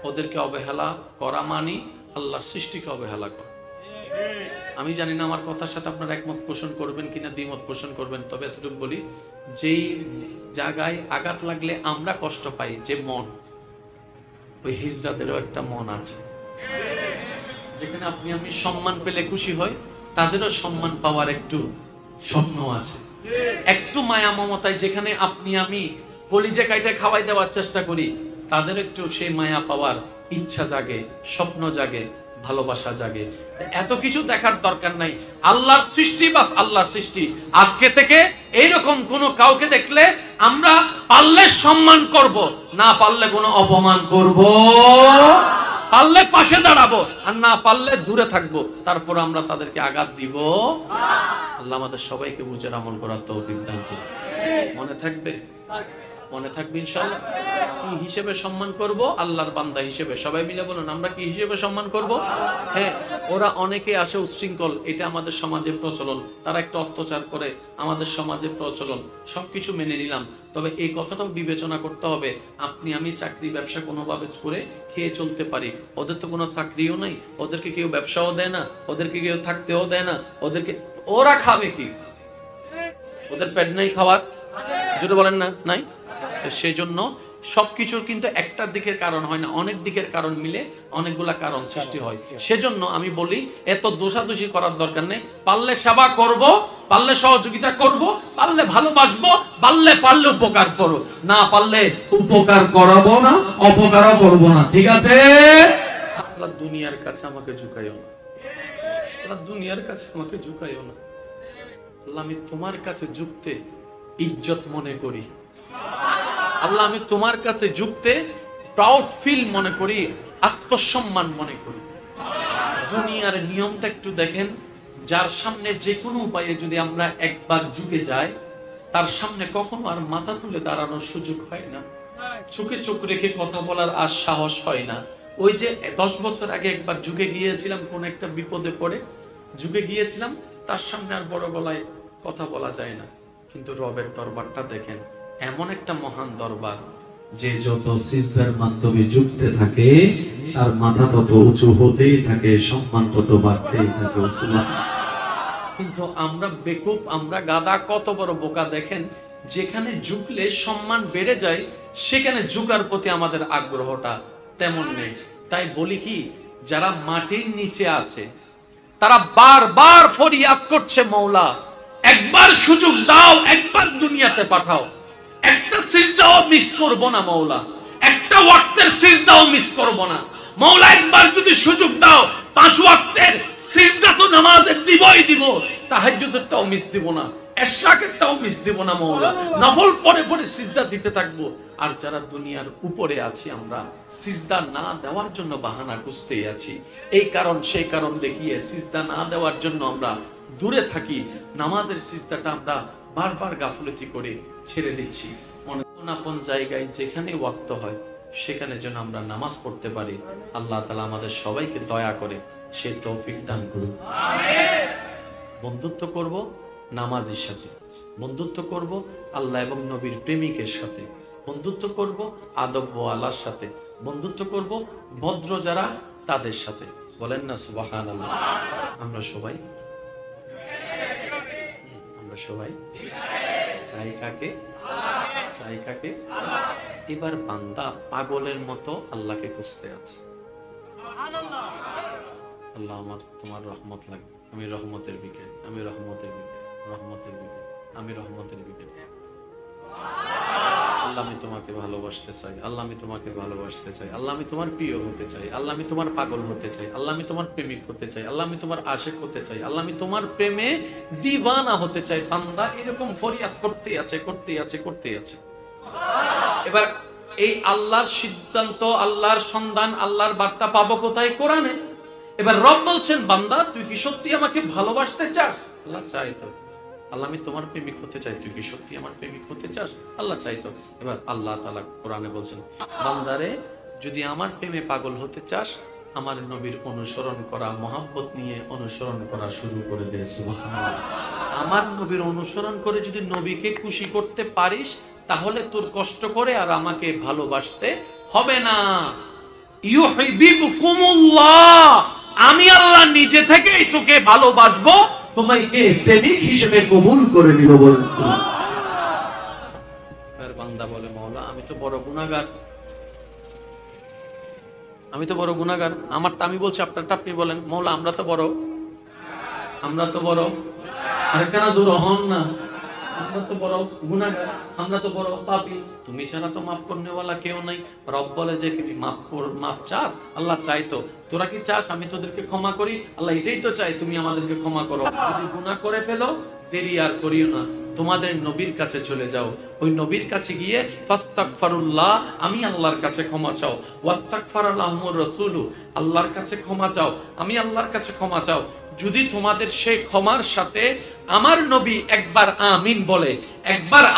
ওদেরকে অবহেলা করা মানে আল্লাহর সৃষ্টিকে অবহেলা করা। আমি জানি না আমার কথার সাথে আপনারা একমত পোষণ করবেন কিনা, দ্বিমত পোষণ করবেন, তবে এতটুকু বলি, যেই জায়গায় আঘাত লাগলে আমরা কষ্ট পাই, যে মন, ওই হিজড়াদেরও একটা মন আছে। যেখানে আপনি আমি সম্মান পেলে খুশি হই, তাদেরও সম্মান পাওয়ার একটু স্বপ্ন আছে, একটু মায়া মমতায় যেখানে আপনি আমি কলিজা কাইটা খাওয়াই দেওয়ার চেষ্টা করি, তাদের একটু সেই মায়া পাওয়ার ইচ্ছা জাগে, স্বপ্ন জাগে, ভালোবাসা জাগে। এত কিছু দেখার দরকার নাই, আল্লাহর সৃষ্টি বাস আল্লাহর সৃষ্টি। আজকে থেকে এইরকম কোন কাউকে দেখলে আমরা পারলে সম্মান করব, না পারলে কোনো অপমান করব, পারলে পাশে দাঁড়াবো, আর না পারলে দূরে থাকবো। তারপর আমরা তাদেরকে আঘাত দিব। আল্লাহ আমাদের সবাইকে বুঝের আমল করার তৌফিক দান করুন। মনে থাকবে? মনে থাকবে ইনশাআল্লাহ। কি হিসেবে সম্মান করব? আল্লাহর বান্দা হিসেবে। সবাই মিলে বলুন, আমরা কি হিসেবে সম্মান করব? হ্যাঁ, ওরা অনেকে আসে উচ্ছৃঙ্খল, এটা আমাদের সমাজে প্রচলন, তারা একটু অত্যাচার করে, আমাদের সমাজে প্রচলন, সবকিছু মেনে নিলাম। তবে এই কথাটাও বিবেচনা করতে হবে, আপনি আমি চাকরি ব্যবসা কোনোভাবে করে খেয়ে চলতে পারি, ওদের তো কোনো চাকরিও নাই, ওদেরকে কেউ ব্যবসাও দেয় না, ওদেরকে কেউ থাকতেও দেয় না, ওদেরকে, ওরা খাবে কি? ওদের পেট নাই খাওয়ার? যেটা বলেন না, নাই। সেই জন্য সবকিছুর কিন্তু একটা দিকের কারণ হয় না, অনেক দিকের কারণ মিলে অনেকগুলা কারণ সৃষ্টি হয়। সেজন্য আমি বলি এত দোষাদোষি করার দরকার নেই। পারলে সেবা করব, পারলে সহযোগিতা করব, পারলে ভালোবাসবো, পারলে উপকার করো, না পারলে উপকার করাবো না, অপকারও করব না। ঠিক আছে? আল্লাহ দুনিয়ার কাছে আমাকে ঝুঁকাইও না, আল্লাহ দুনিয়ার কাছে আমাকে ঝুঁকাইও না। আল্লাহ আমি তোমার কাছে ঝুঁকতে ইজ্জত মনে করি। আল্লাহ আমি তোমার কাছে ঝুঁকতে প্রাউড ফিল মনে করি, আত্মসম্মান মনে করি। দুনিয়ার নিয়মটা একটু দেখেন, যার সামনে যে কোনো উপায়ে যদি আমরা একবার ঝুঁকে যাই, তার সামনে কখনো আর মাথা তুলে দাঁড়ানোর সুযোগ হয় না, চোখে চোখ রেখে কথা বলার আর সাহস হয় না। ওই যে 10 বছর আগে একবার ঝুঁকে গিয়েছিলাম, কোন একটা বিপদে পড়ে ঝুঁকে গিয়েছিলাম, তার সামনে আর বড় গলায় কথা বলা যায় না। কিন্তু রবের দরবারটা দেখেন, এমন একটা মহান দরবার যে যত সিজদার মাধ্যমে ঝুঁকতে থাকে তার মাথা তত উঁচু হতেই থাকে, সম্মান তত বাড়তেই থাকে। কিন্তু আমরা বেকুব, আমরা গাদা, কত বড় বোকা দেখেন, যেখানে ঝুঁকলে সম্মান বেড়ে যায় সেখানে ঝুঁকার প্রতি আমাদের আগ্রহটা তেমন নেই। তাই বলি কি, যারা মাটির নিচে আছে তারা বারবার ফরিয়াদ করছে, মওলা একবার সুযোগ দাও, একবার দুনিয়াতে পাঠাও, একটা সিজদাও মিস করব না মওলা, একটা ওয়াক্তের সিজদাও মিস করব না মওলা, একবার যদি সুযোগ দাও 5 ওয়াক্তের সিজদা তো নামাজের দিবই দিব, তাহাজ্জুদেরটাও মিস দিব না, এশরাকেরটাও মিস দিব না মওলা, নফল পড়ে পড়ে সিজদা দিতে থাকবো। আর যারা দুনিয়ার উপরে আছি আমরা সিজদা না দেওয়ার জন্য বাহানা খুঁজতেই আছি, এই কারণ সেই কারণ দেখিয়ে সিজদা না দেওয়ার জন্য আমরা দূরে থাকি, নামাজের সিজদাটা আমরা বারবার গাফলতি করে ছেড়ে দিচ্ছি। আপন জায়গায় যেখানে ওয়াক্ত হয় সেখানে যেন আমরা নামাজ পড়তে পারি। আল্লাহ তাআলা আমাদের সবাইকে দয়া করে সেই তৌফিক দান করুন। বন্ধুত্ব করব নামাজের সাথে, বন্ধুত্ব করব আল্লাহ এবং নবীর প্রেমিকের সাথে, বন্ধুত্ব করব আদব ওয়ালার সাথে, বন্ধুত্ব করব ভদ্র যারা তাদের সাথে। বলেন না সুবহানাল্লাহ। আমরা সবাই চাই কাকে? চাই কাকে? এবার বান্দা পাগলের মতো আল্লাহকে খুঁজতে আছে। আল্লাহ আমার তোমার রহমত লাগবে, আমি রহমতের বিকেল, আমি রহমতের বিকেল, রহমতের বিকেল, আমি রহমতের বিকেল। আল্লাহ আমি তোমাকে ভালোবাসতে চাই, আল্লাহ আমি তোমাকে ভালোবাসতে চাই, আল্লাহ আমি তোমার প্রিয় হতে চাই, আল্লাহ আমি তোমার পাগল হতে চাই, আল্লাহ আমি তোমার প্রেমিক হতে চাই, আল্লাহ আমি তোমার আশিক হতে চাই, আল্লাহ আমি তোমার প্রেমে দিওয়ানা হতে চাই। বান্দা এরকম ফরিয়াদ করতেই আছে। এবার এই আল্লাহর সিদ্ধান্ত, আল্লাহর সন্ধান, আল্লাহর বার্তা পাবো কোথায়? কোরআনে। এবার রব বলছেন, বান্দা তুই কি সত্যি আমাকে ভালোবাসতে চাস? আল্লাহ চাই তো। আল্লাহ আমি তোমার প্রেমিক হতে চাই, তুই কি সত্যি আমার প্রেমিক হতে চাস? আল্লাহ চাই তো। এবার আল্লাহ তাআলা কোরআনে বলছেন, বান্দারে যদি আমার প্রেমে পাগল হতে চাস, আমার নবীর অনুসরণ করা, মহব্বত নিয়ে অনুসরণ করা শুরু করে দে। সুবহানাল্লাহ। আমার নবীর অনুসরণ করে যদি নবীকে খুশি করতে পারিস, তাহলে তোর কষ্ট করে আর আমাকে ভালোবাসতে হবে না। ইউহিব্বুকুমুল্লাহ, আমি আল্লাহ নিজে থেকেই তোকে ভালোবাসবো, তোমাকে প্রেমিক হিসেবে কবুল করে নিব। বলছি আর বান্দা বলে, মাওলা আমি তো বড় গুনাহগার, আমারটা আমি বলছি, আপনারটা আপনি বলেন। মাওলা আমরা তো বড় আর কেন জোর হন না, আমরা তো বড় গুনাহগার, আমরা তো বড় পাপী, তুমি ছাড়া তো মাফ করনেওয়ালা কেউ নাই। রব বলে যে কি মাফ চাস? আল্লাহ চাই তো। তোরা কি চাস আমি তোদেরকে ক্ষমা করি? আল্লাহ এটাই তো চাই, তুমি আমাদেরকে ক্ষমা করো। যদি গুনাহ করে ফেলো, দেরি আর করিও না, তোমাদের নবীর কাছে চলে যাও, ওই নবীর কাছে গিয়ে ফাস্তাগফিরুল্লাহ, আমি আল্লাহর কাছে ক্ষমা চাও, ওয়াস্তাগফিরাল্লাহুর রাসূলু, আল্লাহর কাছে ক্ষমা চাও, আমি আল্লাহর কাছে ক্ষমা চাও। যদি তোমাদের সেই ক্ষমার সাথে আমার নবী একবার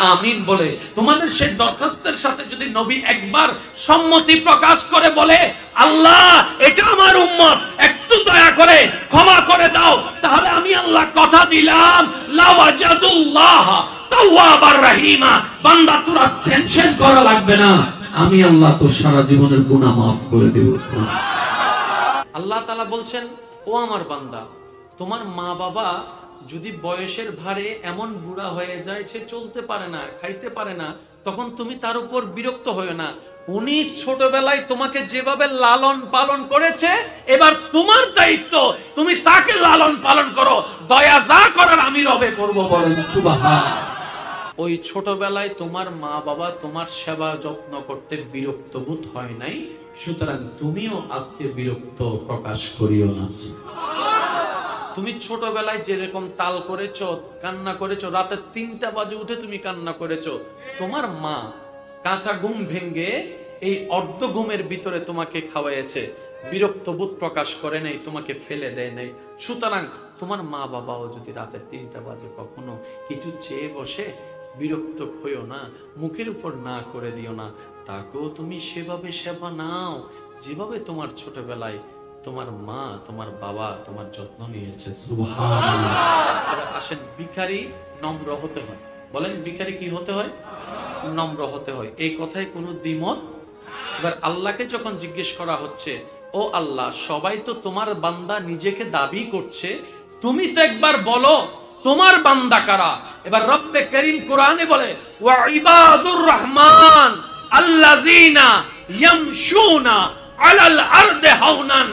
আমিন বলে, তোমাদের সেই দরখাস্তের সাথে যদি নবী একবার সম্মতি প্রকাশ করে বলে, আল্লাহ এটা আমার উম্মত, একটু দয়া করে ক্ষমা করে দাও, তাহলে আমি আল্লাহ কথা দিলাম, লাওয়াজাদুল্লাহ তাওয়াবার রহিমা। বান্দা তোরা টেনশন করা লাগবে না, আমি আল্লাহ তোর সারা জীবনের গুনাহ মাফ করে দেব। আল্লাহ তাআলা বলছেন, ও আমার বান্দা, তোমার মা বাবা যদি বয়সের ভারে এমন বুড়া হয়ে যায় সে চলতে পারে না, খাইতে পারে না, তখন তুমি তার উপর বিরক্ত হয়ো না। উনি ছোটবেলায় তোমাকে যেভাবে লালন পালন করেছে, এবার তোমার দায়িত্ব তুমি তাকে লালন পালন করো। দয়া যা করার আমি রবে করব, বলেন সুবহানাল্লাহ। ওই ছোটবেলায় তোমার মা বাবা তোমার সেবা যত্ন করতে বিরক্ত বোধ হয় নাই, সুতরাং তুমিও আজকে বিরক্ত প্রকাশ করিও না। তুমি ছোটবেলায় যেরকম তাল করেছো, কান্না করেছো, রাতে 3টা বাজে উঠে তুমি কান্না করেছো, তোমার মা কাঁচা ঘুম ভেঙ্গে এই অর্ধ ঘুমের ভিতরে তোমাকে খাওয়াইছে, বিরক্ত বোধ প্রকাশ করে নাই, তোমাকে ফেলে দেয় নাই। সুতরাং তোমার মা বাবাও যদি রাতে 3টা বাজে কখনো কিছু চেয়ে বসে, বিরক্ত হইও না, মুখের উপর না করে দিও না, তাকেও তুমি সেভাবে সেবা নাও যেভাবে তোমার ছোটবেলায় তোমার মা তোমার বাবা তোমার যত্ন নিয়েছে। সুবহানাল্লাহ। এবার আসেন, ভিখারি নম্র হতে হয়। বলেন, ভিখারি কি হতে হয়? নম্র হতে হয়। এই কথায় কোনো দ্বিমত? এবার আল্লাহকে যখন জিজ্ঞেস করা হচ্ছে, ও আল্লাহ, সবাই তো তোমার বান্দা নিজেকে দাবি করছে, তুমি তো একবার বলো তোমার বান্দা কারা। এবার রব্বে করিম কোরআনে বলে, ওয়া ইবাদুর রহমান আল্লাযিনা ইয়ামশুনা আলাল আরদি হাওনান।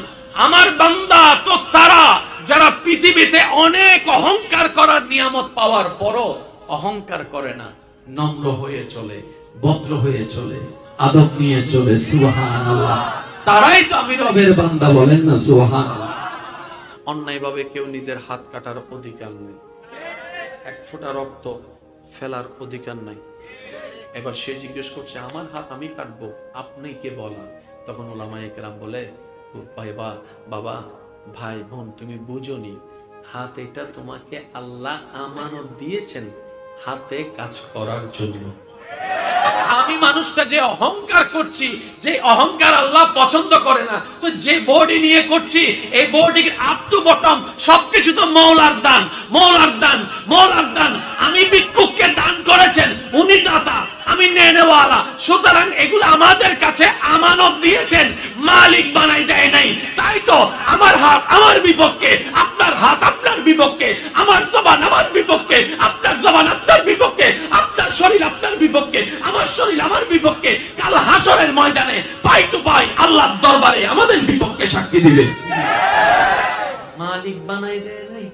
আমার বান্দা তো তারা যারা পৃথিবীতে অনেক অহংকার করার নিয়ামত পাওয়ার পরও অহংকার করে না, নম্র হয়ে চলে, ভদ্র হয়ে চলে, আদব নিয়ে চলে। সুবহানাল্লাহ। তারাই তো আমি রবের বান্দা, বলেন না সুবহানাল্লাহ। অন্যায়ভাবে কেউ নিজের হাত কাটার অধিকার নেই, এক ফোঁটা রক্ত ফেলার অধিকার নাই। এবার সে জিজ্ঞেস করছে, আমার হাত আমি কাটবো, আপনি কে বলা? তখন উলামায়ে কেরাম বলে, বাবা, ভাই, বোন, তুমি বুঝোনি, হাত এটা তোমাকে আল্লাহ আমানত দিয়েছেন হাতে কাজ করার জন্য। আমি মানুষটা যে অহংকার করছি, যে অহংকার আল্লাহ পছন্দ করে না, তো যে বডি নিয়ে করছি, এই বডি আপ টু বটম সবকিছু তো মওলার দান, মওলার দান, মওলার দান। আমি ভিক্ষুককে দান করেছেন, উনি দাতা, আমি নেনেওয়ালা। সুতরাং এগুলো আমাদের কাছে আমানত দিয়েছেন, মালিক বানাই দেয় নাই। তাই তো আমার হাত আমার বিপক্ষে, আপনার হাত আপনার বিপক্ষে, আমার জবান আমার বিপক্ষে, আপনার জবান আপনার বিপক্ষে, আপনার শরীর আপনার বিপক্ষে, আমার শরীর আমার বিপক্ষে। কাল হাসরের ময়দানে পাই টু পাই আল্লাহর দরবারে আমাদের বিপক্ষে সাক্ষী দিবে। মালিক বানাই দেয় নাই।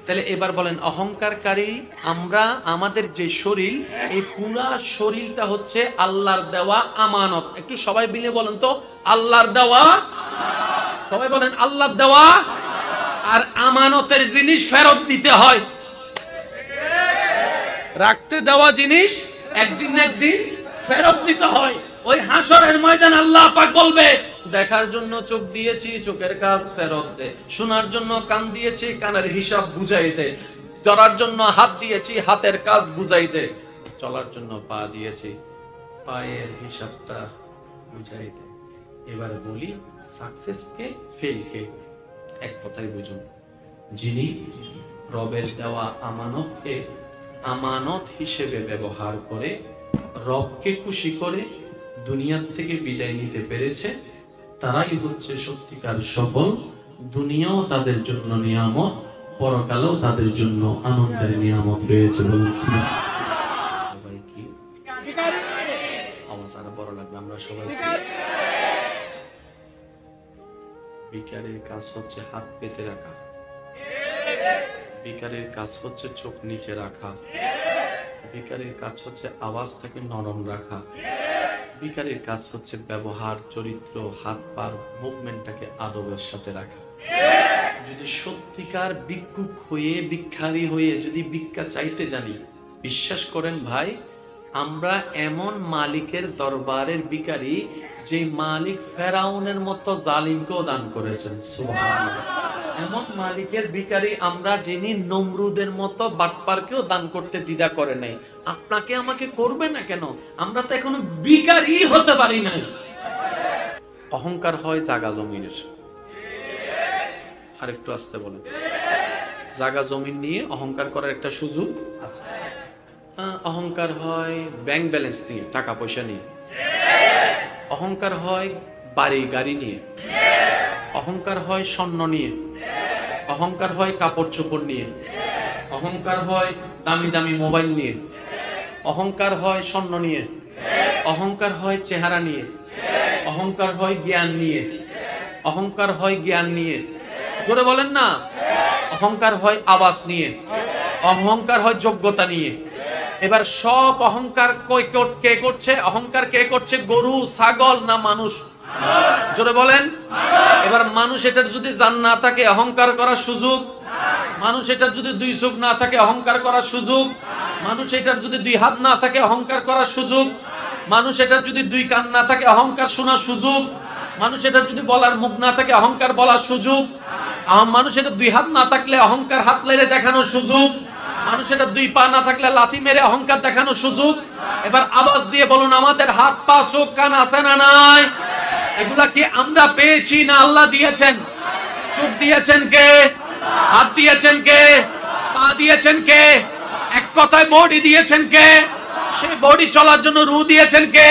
তাহলে এবার বলেন, অহংকারকারী আমরা, আমাদের যে শরীর, এই পুরা শরীরটা হচ্ছে আল্লাহর দেওয়া আমানত। একটু সবাই মিলে বলেন তো, আল্লাহর দেওয়া। সবাই বলেন, আল্লাহর দেওয়া। আর আমানতের জিনিস ফেরত দিতে হয়। রাখতে দেওয়া জিনিস একদিন না একদিন ফেরত দিতে হয়। ওই হাসরের ময়দান আল্লাহ পাক বলবে, দেখার জন্য চোখ দিয়েছি, চোখের কাজ ফেরত দে। শোনার জন্য কান দিয়েছি, কানের হিসাব বুঝাই দে। ধরার জন্য হাত দিয়েছি, হাতের কাজ বুঝাই দে। চলার জন্য পা দিয়েছি, পায়ের হিসাবটা বুঝাই দে। এবার বলি, সাকসেস কে, ফেল কে? এক কথাই বুঝুন, যিনি রবের দেওয়া আমানতকে আমানত হিসেবে ব্যবহার করে রবকে খুশি করে দুনিয়ার থেকে বিদায় নিতে পেরেছে, তারাই হচ্ছে সত্যিকার সফল। দুনিয়াও তাদের জন্য নিয়ামত, পরকালেও তাদের জন্য আনন্দের নিয়ামত রয়েছে। সবাই কি আওয়াজ আরো বড় লাগবে? আমরা সবাই ভিখারির কাজ হচ্ছে হাত পেতে রাখা, ভিখারির কাজ হচ্ছে চোখ নিচে রাখা, ভিখারির কাজ হচ্ছে আওয়াজটাকে নরম রাখা, ভিখারির কাজ হচ্ছে ব্যবহার, চরিত্র, হাত পার মুভমেন্টটাকে আদবের সাথে রাখা। যদি সত্যিকার ভিক্ষুক হয়ে, ভিখারি হয়ে যদি ভিক্ষা চাইতে জানি, বিশ্বাস করেন ভাই, আমরা এমন মালিকের দরবারের ভিখারি, যে মালিক ফেরাউনের মতো জালিমকেও দান করেছেন। সুবহানাল্লাহ। এমন মালিকের ভিখারি আমরা, যিনি নমরুদের মতো বাটপারকেও দান করতে দ্বিধা করে নাই। আপনাকে আমাকে করবে না কেন? আমরা তো এখনো ভিখারি হতে পারি নাই। অহংকার হয় জায়গা জমিনের। আর একটু আসতে বলেন, জায়গা জমিন নিয়ে অহংকার করার একটা সুযোগ আছে। অহংকার হয় ব্যাংক ব্যালেন্স নিয়ে, টাকা পয়সা নিয়ে। অহংকার হয় বাড়ি গাড়ি নিয়ে। অহংকার হয় স্বর্ণ নিয়ে। অহংকার হয় কাপড় চোপড় নিয়ে, অহংকার হয় দামি দামি মোবাইল নিয়ে, অহংকার হয় স্বর্ণ নিয়ে, অহংকার হয় চেহারা নিয়ে, অহংকার হয় জ্ঞান নিয়ে, অহংকার হয় জ্ঞান নিয়ে, জোরে বলেন না, অহংকার হয় আওয়াজ নিয়ে, অহংকার হয় যোগ্যতা নিয়ে। এবার সব অহংকার কে করছে? অহংকার কে করছে? গরু, ছাগল না মানুষ? জোরে বলেন। এবার মানুষ এটার যদি জান না থাকে অহংকার করার সুযোগ, মানুষ এটার যদি দুই চোখ না থাকে অহংকার করার সুযোগ, মানুষ এটার যদি দুই হাত না থাকে অহংকার করার সুযোগ, মানুষ এটার যদি দুই কান না থাকে অহংকার শোনার সুযোগ, মানুষ এটার যদি বলার মুখ না থাকে অহংকার বলার সুযোগ, মানুষ এটার দুই হাত না থাকলে অহংকার হাত মেরে দেখানোর সুযোগ, মানুষ এটার দুই পা না থাকলে লাথি মেরে অহংকার দেখানোর সুযোগ। এবার আওয়াজ দিয়ে বলুন, আমাদের হাত পা চোখ কান আছে না নাই? এগুলা কি আমরা পেয়েছি না আল্লাহ দিয়েছেন? চোখ দিয়েছেন কে? হাত দিয়েছেন কে? পা দিয়েছেন কে? এক কথায় বডি দিয়েছেন কে? সেই বডি চলার জন্য রূহ দিয়েছেন কে?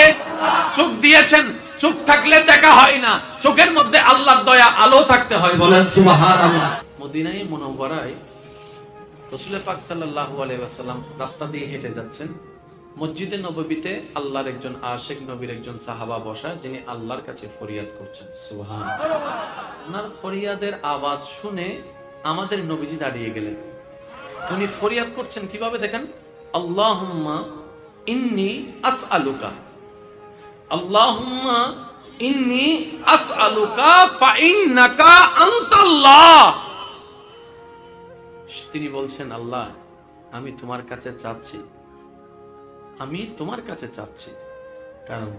চোখ দিয়েছেন। চোখ থাকলে দেখা হয় না, চোখের মধ্যে আল্লাহর দয়া আলো থাকতে হয়। বলেন সুবহানাল্লাহ। মদিনায়ে মুনাওয়ারায় রাসূল পাক সাল্লাল্লাহু আলাইহি ওয়াসাল্লাম রাস্তা দিয়ে হেঁটে যাচ্ছেন। মসজিদে নববীতে আল্লাহর একজন আশিক নবীর একজন সাহাবা বসা, যিনি আল্লাহর কাছে ফরিয়াদ করছেন। সুবহানাল্লাহ। ওনার ফরিয়াদের আওয়াজ শুনে আমাদের নবীজি দাঁড়িয়ে গেলেন। উনি ফরিয়াদ করছেন কিভাবে দেখেন, আল্লাহুম্মা ইন্নী আসআলুকা, আল্লাহুম্মা ইন্নী আসআলুকা ফাইন্নাকা আনতাল্লাহ। তিনি বলছেন, আল্লাহ আমি তোমার কাছে চাচ্ছি, আমি তোমার কাছে চাচ্ছি, কারণ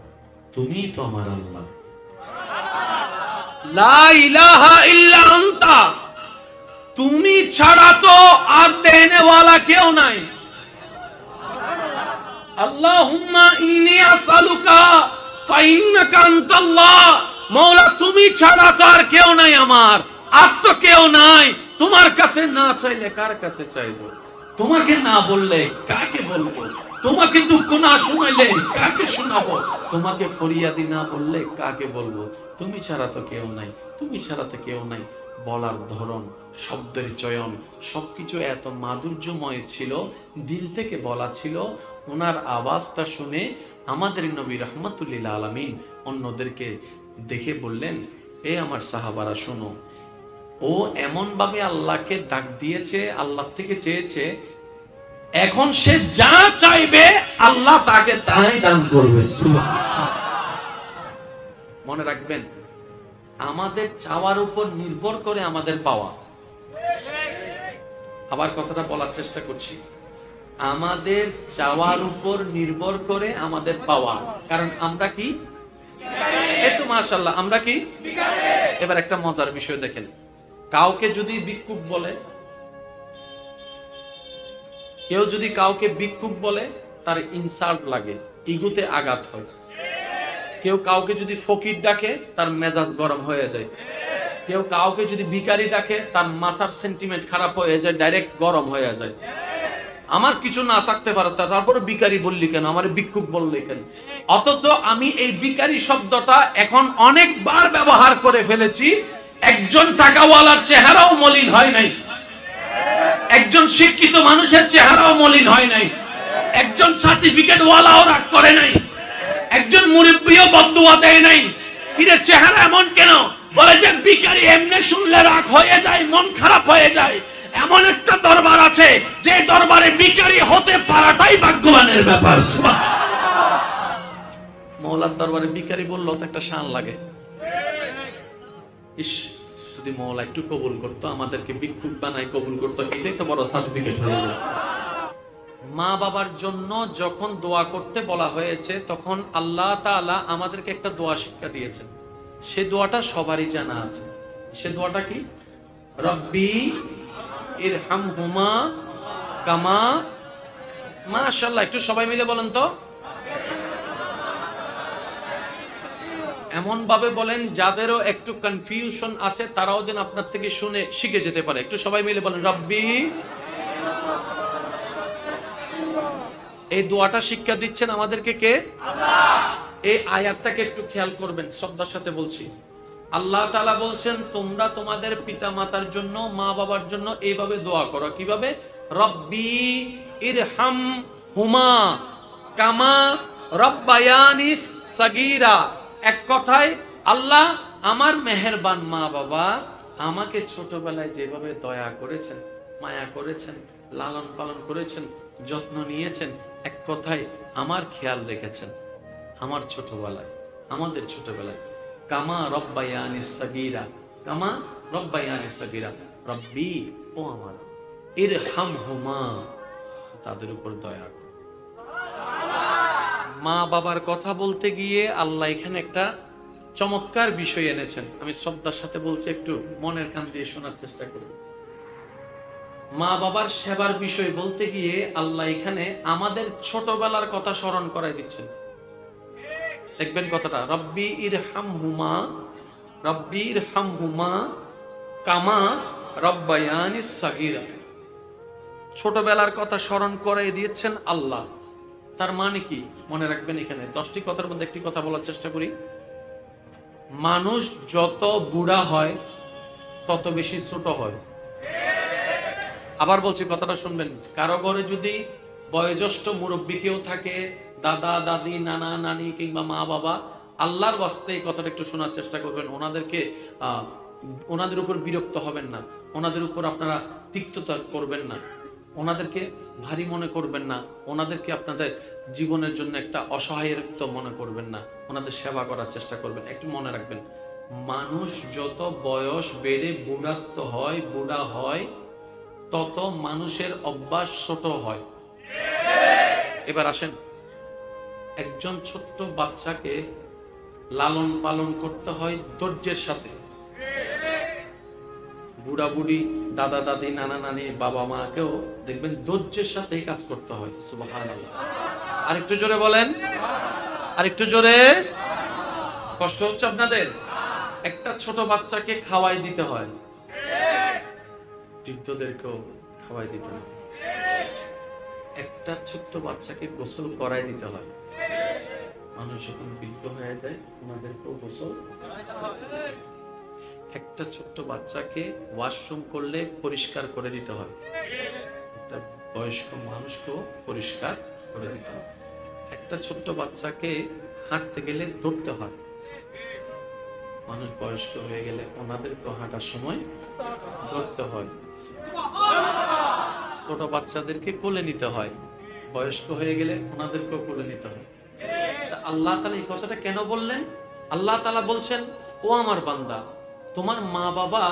তুমি তো আমার আল্লাহ। লা ইলাহা ইল্লা আনতা, তুমি ছাড়া তো আর দেনেওয়ালা কেউ নাই। আল্লাহুম্মা ইন্নী আসআলুকা ফাইন্নাকা আনতাল্লাহ, মওলা তুমি ছাড়া তো আর কেউ নাই, আমার আর তো কেউ নাই। তোমার কাছে না চাইলে কার কাছে চাইবো? তোমাকে না বললে কাকে বলবো? তোমাকে দুঃখ না শোনাইলে কাকে শোনাবো? তোমাকে ফরিয়াদি না বললে কাকে বলবো? তুমি ছাড়া তো কেউ নাই, তুমি ছাড়া তো কেউ নাই। বলার ধরন, শব্দের চয়ন, সবকিছু এত মাধুর্যময় ছিল, দিল থেকে বলা ছিল। ওনার আওয়াজটা শুনে আমাদের নবী রাহমাতুল্লিল আলামিন অন্যদেরকে দেখে বললেন, এ আমার সাহাবারা শোনো, ও এমন ভাবে আল্লাহকে ডাক দিয়েছে, আল্লাহ থেকে চেয়েছে, এখন সে যা চাইবে আল্লাহ তাকে তাই দান করবে। মনে রাখবেন, আমাদের চাওয়ার উপর নির্ভর করে আমাদের পাওয়া। আবার কথাটা বলার চেষ্টা করছি, আমাদের চাওয়ার উপর নির্ভর করে আমাদের পাওয়া। কারণ আমরা কি? এই তো মাশাআল্লাহ, আমরা কি? এবার একটা মজার বিষয় দেখেন, কাউকে যদি ভিক্ষুক বলে, কেউ যদি কাউকে ভিক্ষুক বলে, তার ইনসাল্ট লাগে, ইগোতে আঘাত হয়। কেউ কাউকে যদি ফকির ডাকে, তার মেজাজ গরম হয়ে যায়। কেউ কাউকে যদি ভিখারি ডাকে, তার মাথার সেন্টিমেন্ট খারাপ হয়ে যায়, ডাইরেক্ট গরম হয়ে যায়। আমার কিছু না থাকতে পারে, তারপরে ভিখারি বললি কেন, আমার ভিক্ষুক বললি কেন? অথচ আমি এই ভিখারি শব্দটা এখন অনেকবার ব্যবহার করে ফেলেছি। একজন টাকাওয়ালার চেহারাও মলিন হয় নাই, একজন শিক্ষিত মানুষের চেহারাও মলিন হয় নাই, একজন সার্টিফিকেট ওয়ালাও রাগ করে নাই, একজন মুরব্বিও বদদুয়া দেয় নাই। কিরে চেহারা এমন কেন? বলে যে ভিখারি এমনি শুনলে রাগ হয়ে যায়, মন খারাপ হয়ে যায়। এমন একটা দরবার আছে যে দরবারে ভিখারি হতে পারাটাই ভাগ্যবানের ব্যাপার। মওলার দরবারে ভিখারি বললেও তো একটা শান লাগে। ইস, যদি মওলা একটু কবুল করতো, আমাদেরকে ভিক্ষুক বানাই কবুল করতো, এটাই তো বড় সার্টিফিকেট হয়ে যায়। মা বাবার জন্য যখন দোয়া করতে বলা হয়েছে, তখন আল্লাহ তাআলা আমাদেরকে একটা দোয়া শিক্ষা দিয়েছেন। সে দোয়াটা সবারই জানা আছে। সে দোয়াটা কি? রব্বি ইরহামহুমা কামা, মাশাআল্লাহ, একটু সবাই মিলে বলেন তো। এমন ভাবে বলেন যাদেরও একটু কনফিউশন আছে, তারাও যেন আপনার থেকে শুনে শিখে যেতে পারে। একটু সবাই মিলে বলেন, রব্বি। এই দোয়াটা শিক্ষা দিচ্ছেন আমাদেরকে কে? আল্লাহ। এই আয়াতটাকে একটু খেয়াল করবেন, শ্রদ্ধার সাথে বলছি। আল্লাহ তাআলা বলছেন তোমরা তোমাদের পিতা মাতার জন্য, মা বাবার জন্য এইভাবে দোয়া করো। কিভাবে? রব্বি ইরহাম হুমা কামা রব্বায়ানি সাগীরা। এক কথায়, আল্লাহ আমার মেহেরবান মা বাবা আমাকে ছোটবেলায় যেভাবে দয়া করেছেন, মায়া করেছেন, লালন পালন করেছেন, যত্ন নিয়েছেন, এক কথায় আমার খেয়াল রেখেছেন আমার ছোটবেলায়, আমাদের ছোটবেলায়। কামা রব্বায়ানি সাগীরা, কামা রব্বায়ানি সাগীরা। রব্বি, ও আমার, ইরহামহুমা, তাদের উপর দয়া করো। মা বাবার কথা বলতে গিয়ে আল্লাহ এখানে একটা চমৎকার বিষয় এনেছেন। আমি শ্রদ্ধার সাথে বলছি, একটু মনের কান দিয়ে শোনার চেষ্টা করুন। মা বাবার সেবার বিষয় বলতে গিয়ে আল্লাহ এখানে আমাদের ছোটবেলার কথা স্মরণ করাই দিচ্ছেন। দেখবেন কথাটা, রব্বি ইরহামহুমা, রব্বি ইরহামহুমা কামা রব্বায়ানি সাগীরা। ছোটবেলার কথা স্মরণ করাই দিয়েছেন আল্লাহ। তার মানে কি? মনে রাখবেন, এখানে 10টি কথার মধ্যে একটি কথা বলার চেষ্টা করি। মানুষ যত বুড়া হয় তত বেশি ছোট হয়। আবার বলছি, কথাটা শুনবেন। কারো ঘরে যদি বয়োজ্যেষ্ঠ মুরব্বী কেউ থাকে, দাদা দাদি, নানা নানি কিংবা মা বাবা, আল্লাহর ওয়াস্তে এই কথাটা একটু শোনার চেষ্টা করবেন। ওনাদের উপর বিরক্ত হবেন না, ওনাদের উপর আপনারা তিক্ততা করবেন না, ওনাদেরকে ভারী মনে করবেন না, ওনাদেরকে আপনাদের জীবনের জন্য একটা অসহায়ত্ব মনে করবেন না, ওনাদের সেবা করার চেষ্টা করবেন। একটু মনে রাখবেন, মানুষ যত বয়স বেড়ে বুড়া হয় তত মানুষের অভ্যাস ছোট হয়। এবার আসেন, একজন ছোট্ট বাচ্চাকে লালন পালন করতে হয় ধৈর্যের সাথে। বুড়া বুড়ি, দাদা দাদি, নানা নানি, বাবা মাকেও দেখবেন ধৈর্যের সাথে কাজ করতে হয়। সুবহানাল্লাহ। আরেকটু জোরে বলেন, আরেকটু জোরে। কষ্ট হচ্ছে আপনাদের? একটা ছোট বাচ্চাকে খাওয়াই দিতে হয়, বৃদ্ধদেরকেও খাওয়াই দিতে হয়। একটা ছোট্ট বাচ্চাকে গোসল করাই দিতে হয়। মানুষ যখন বৃদ্ধ হয়ে যায় ওনাদেরকেও গোসল। একটা ছোট্ট বাচ্চাকে ওয়াশরুম করলে পরিষ্কার করে দিতে হয়, একটা বয়স্ক মানুষকেও পরিষ্কার করে দিতে হয়। একটা ছোট্ট বাচ্চাকে হাঁটতে গেলে ধরতে হয়, মানুষ বয়স্ক হয়ে গেলে ওনাদেরকেও হাঁটার সময় ধরতে হয়। ছোট বাচ্চাদেরকে কোলে নিতে হয়, বয়স্ক হয়ে গেলে ওনাদেরকেও কোলে নিতে হয়। আল্লাহ তাআলা এই কথাটা কেন বললেন? আল্লাহ তাআলা বলছেন, ও আমার বান্দা, তোমার মা বাবা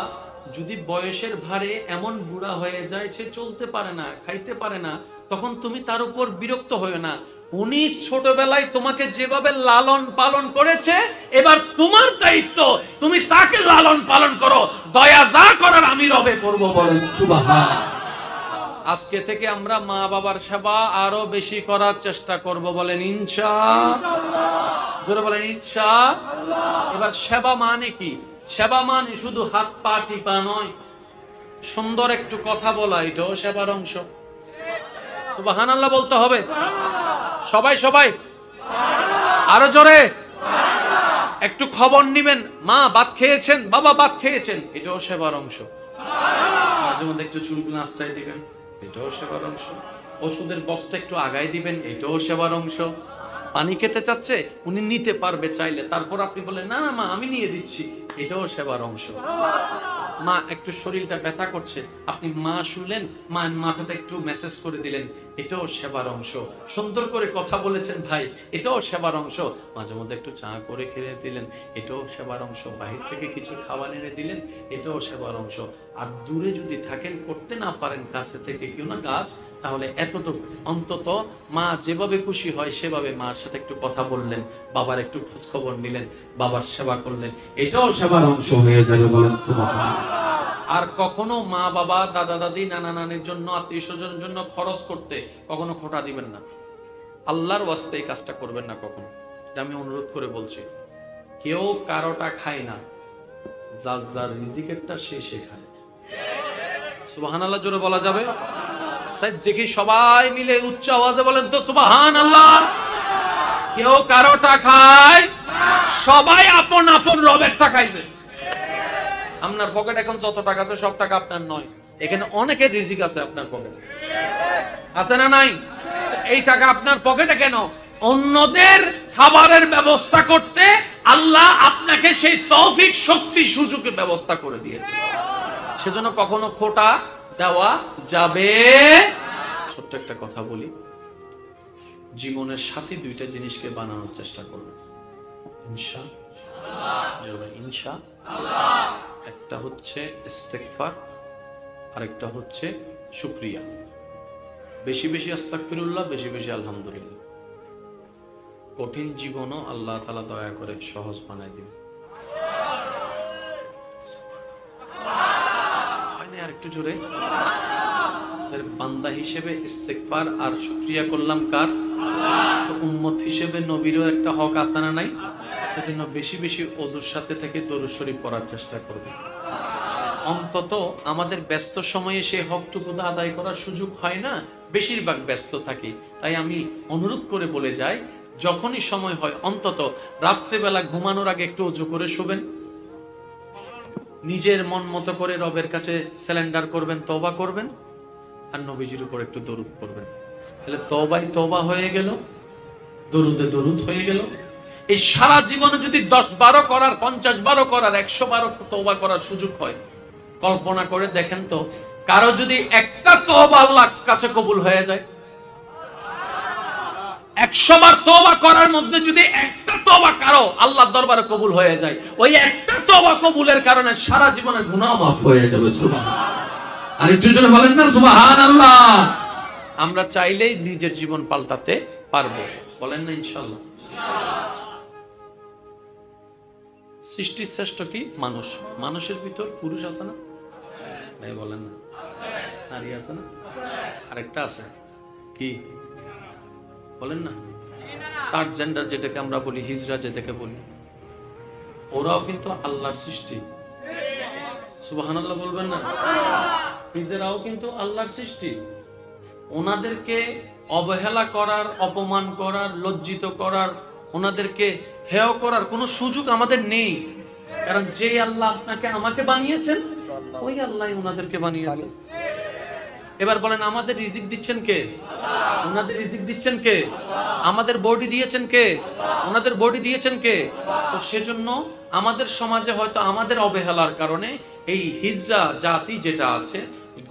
যদি বয়সের ভারে এমন বুড়া হয়ে যায় সে চলতে পারে না, খাইতে পারে না, তখন তুমি তার উপর বিরক্ত হয়ো না। উনি ছোটবেলায় তোমাকে যেভাবে লালন পালন করেছে, এবার তোমার দায়িত্ব তুমি তাকে লালন পালন করো। দয়া যা করার আমি রবে করব, বলেন সুবহানাল্লাহ। আজকে থেকে আমরা মা বাবার সেবা আরো বেশি করার চেষ্টা করব, বলেন ইনশাআল্লাহ। জোরে বলেন ইনশাআল্লাহ। এবার সেবা মানে কি? সেবা মানে শুধু হাত পা টিপা নয়, সুন্দর একটু কথা বলা, এটাও সেবার অংশ। সুবহানাল্লাহ বলতে হবে সবাই সবাই, আরো জোরে। একটু খবর নিবেন, মা ভাত খেয়েছেন, বাবা ভাত খেয়েছেন, এটাও সেবার অংশ। মাঝে মধ্যে একটু চুলগুলো আঁচড়াই দিবেন, এটাও সেবার অংশ। ওষুধের বক্সটা একটু আগায় দিবেন, এটাও সেবার অংশ। পানি খেতে চাচ্ছে, উনি নিতে পারবে চাইলে, তারপর আপনি বলেন না না মা আমি নিয়ে দিচ্ছি, এটাও সেবার অংশ। মা একটু শরীরটা ব্যথা করছে, আপনি মা শুনলেন, মা মাথাটা একটু মেসেজ করে দিলেন, এটাও সেবার অংশ। সুন্দর করে কথা বলেছেন ভাই, এটাও সেবার অংশ। মাঝে মধ্যে একটু চা করে খেয়ে দিলেন, এটাও সেবার অংশ। বাহির থেকে কিছু খাবার এনে দিলেন, এটাও সেবার অংশ। আর দূরে যদি থাকেন, করতে না পারেন কাছে থেকে কেউ না কাজ, তাহলে এতটুকু অন্তত মা যেভাবে খুশি হয় সেভাবে মার সাথে একটু কথা বললেন, বাবার একটু খোঁজ খবর নিলেন, বাবার সেবা করলেন, এটাও সেবার অংশ হয়ে যাবে, বলেন সুবহানাল্লাহ। আর কখনো মা বাবা, দাদা দাদি, নানা নানির জন্য, আত্মীয় স্বজনের জন্য খরচ করতে কখনো খোটা দিবেন না। আল্লাহর ওয়াস্তে এই কাজটা করবেন না কখনো, এটা আমি অনুরোধ করে বলছি। কেউ কারোটা খায় না, যার যার রিজিকেরটা সে খায়। সুবহানাল্লাহ জোরে বলা যাবে? দেখি সবাই মিলে উচ্চ আওয়াজে বলেন তো সুবহানাল্লাহ। কেউ কারোটা খায়, সবাই আপন আপন রবেরটা খাইছে। আপনার পকেটে এখন যত টাকা আছে সব টাকা আপনার নয়, এখানে অনেকের রিজিক আছে আপনার পকেটে, আছে না নাই? এই টাকা আপনার পকেটে কেন? অন্যদের খাবারের ব্যবস্থা করতে আল্লাহ আপনাকে সেই তৌফিক, শক্তি, সুযোগের ব্যবস্থা করে দিয়েছে। সেজন্য কখনো খোটা দেওয়া যাবে। ছোট্ট একটা কথা বলি, জীবনের সাথে দুইটা জিনিসকে বানানোর চেষ্টা করবেন ইনশাআল্লাহ। একটা হচ্ছে ইস্তেগফার, আরেকটা হচ্ছে শুকরিয়া। বেশি বেশি আস্তাগফিরুল্লাহ, বেশি বেশি আলহামদুলিল্লাহ। কঠিন জীবনও আল্লাহ তাআলা দয়া করে সহজ বানায় দিবেন। হয় না আরেকটু জোরে? বান্দা হিসেবে ইস্তেগফার আর শুকরিয়া করলাম কার? তো উম্মত হিসেবে নবীরও একটা হক আছে না নাই? সেজন্য বেশি বেশি ওযুর সাথে থেকে দরুদ শরীফ পড়ার চেষ্টা করবে। অন্তত আমাদের ব্যস্ত সময়ে সেই হকটুকু আদায় করার সুযোগ হয় না, বেশিরভাগ ব্যস্ত থাকি। তাই আমি অনুরোধ করে বলে যাই, যখনই সময় হয় অন্তত রাত্রেবেলা ঘুমানোর আগে একটু ওযু করে শোবেন, নিজের মন মতো করে রবের কাছে সারেন্ডার করবেন, তওবা করবেন, আর নবীজির উপর একটু দরুদ করবেন। তাহলে তওবাই তওবা হয়ে গেল, দরুদে দরুদ হয়ে গেল। এই সারা জীবনে যদি 10-12 করার, 50-12 করার, 100-12 তওবা করার সুযোগ হয়, কল্পনা করে দেখেন তো, কারো যদি একটা তওবা আল্লাহর কাছে কবুল হয়ে যায়, 100 বার তওবা করার মধ্যে যদি একটা তওবা কারো আল্লাহর দরবারে কবুল হয়ে যায়, ওই একটা তওবা কবুলের কারণে সারা জীবনের গুনাহ মাফ হয়ে যাবে। সুবহানাল্লাহ। আর একটু জোরে বলেন না সুবহানাল্লাহ। আমরা চাইলেই নিজের জীবন পাল্টাতে পারবো, বলেন না ইনশাআল্লাহ। সৃষ্টির শ্রেষ্ঠ কি? মানুষ। মানুষের ভিতর পুরুষ আছে না? ভাই বলেন না। নারী আছে না? আরেকটা আছে কি? বলেন না। থার্ড জেন্ডার যেটাকে আমরা বলি, হিজরা যেটাকে বলি, ওরাও কিন্তু আল্লাহর সৃষ্টি। সুবহানাল্লাহ বলবেন না? হিজরাও কিন্তু আল্লাহর সৃষ্টি। ওনাদেরকে অবহেলা করার, অপমান করার, লজ্জিত করার, ওনাদেরকে হেয় করার কোনো সুযোগ আমাদের নেই। কারণ যে আল্লাহ আপনাকে আমাকে বানিয়েছেন, ওই আল্লাহ ওনাদেরকে বানিয়েছেন। এবার বলেন, আমাদের রিজিক দিচ্ছেন কে? ওনাদের রিজিক দিচ্ছেন কে? আমাদের বডি দিয়েছেন কে? ওনাদের বডি দিয়েছেন কে? তো সেজন্য আমাদের সমাজে হয়তো আমাদের অবহেলার কারণে এই হিজড়া জাতি যেটা আছে,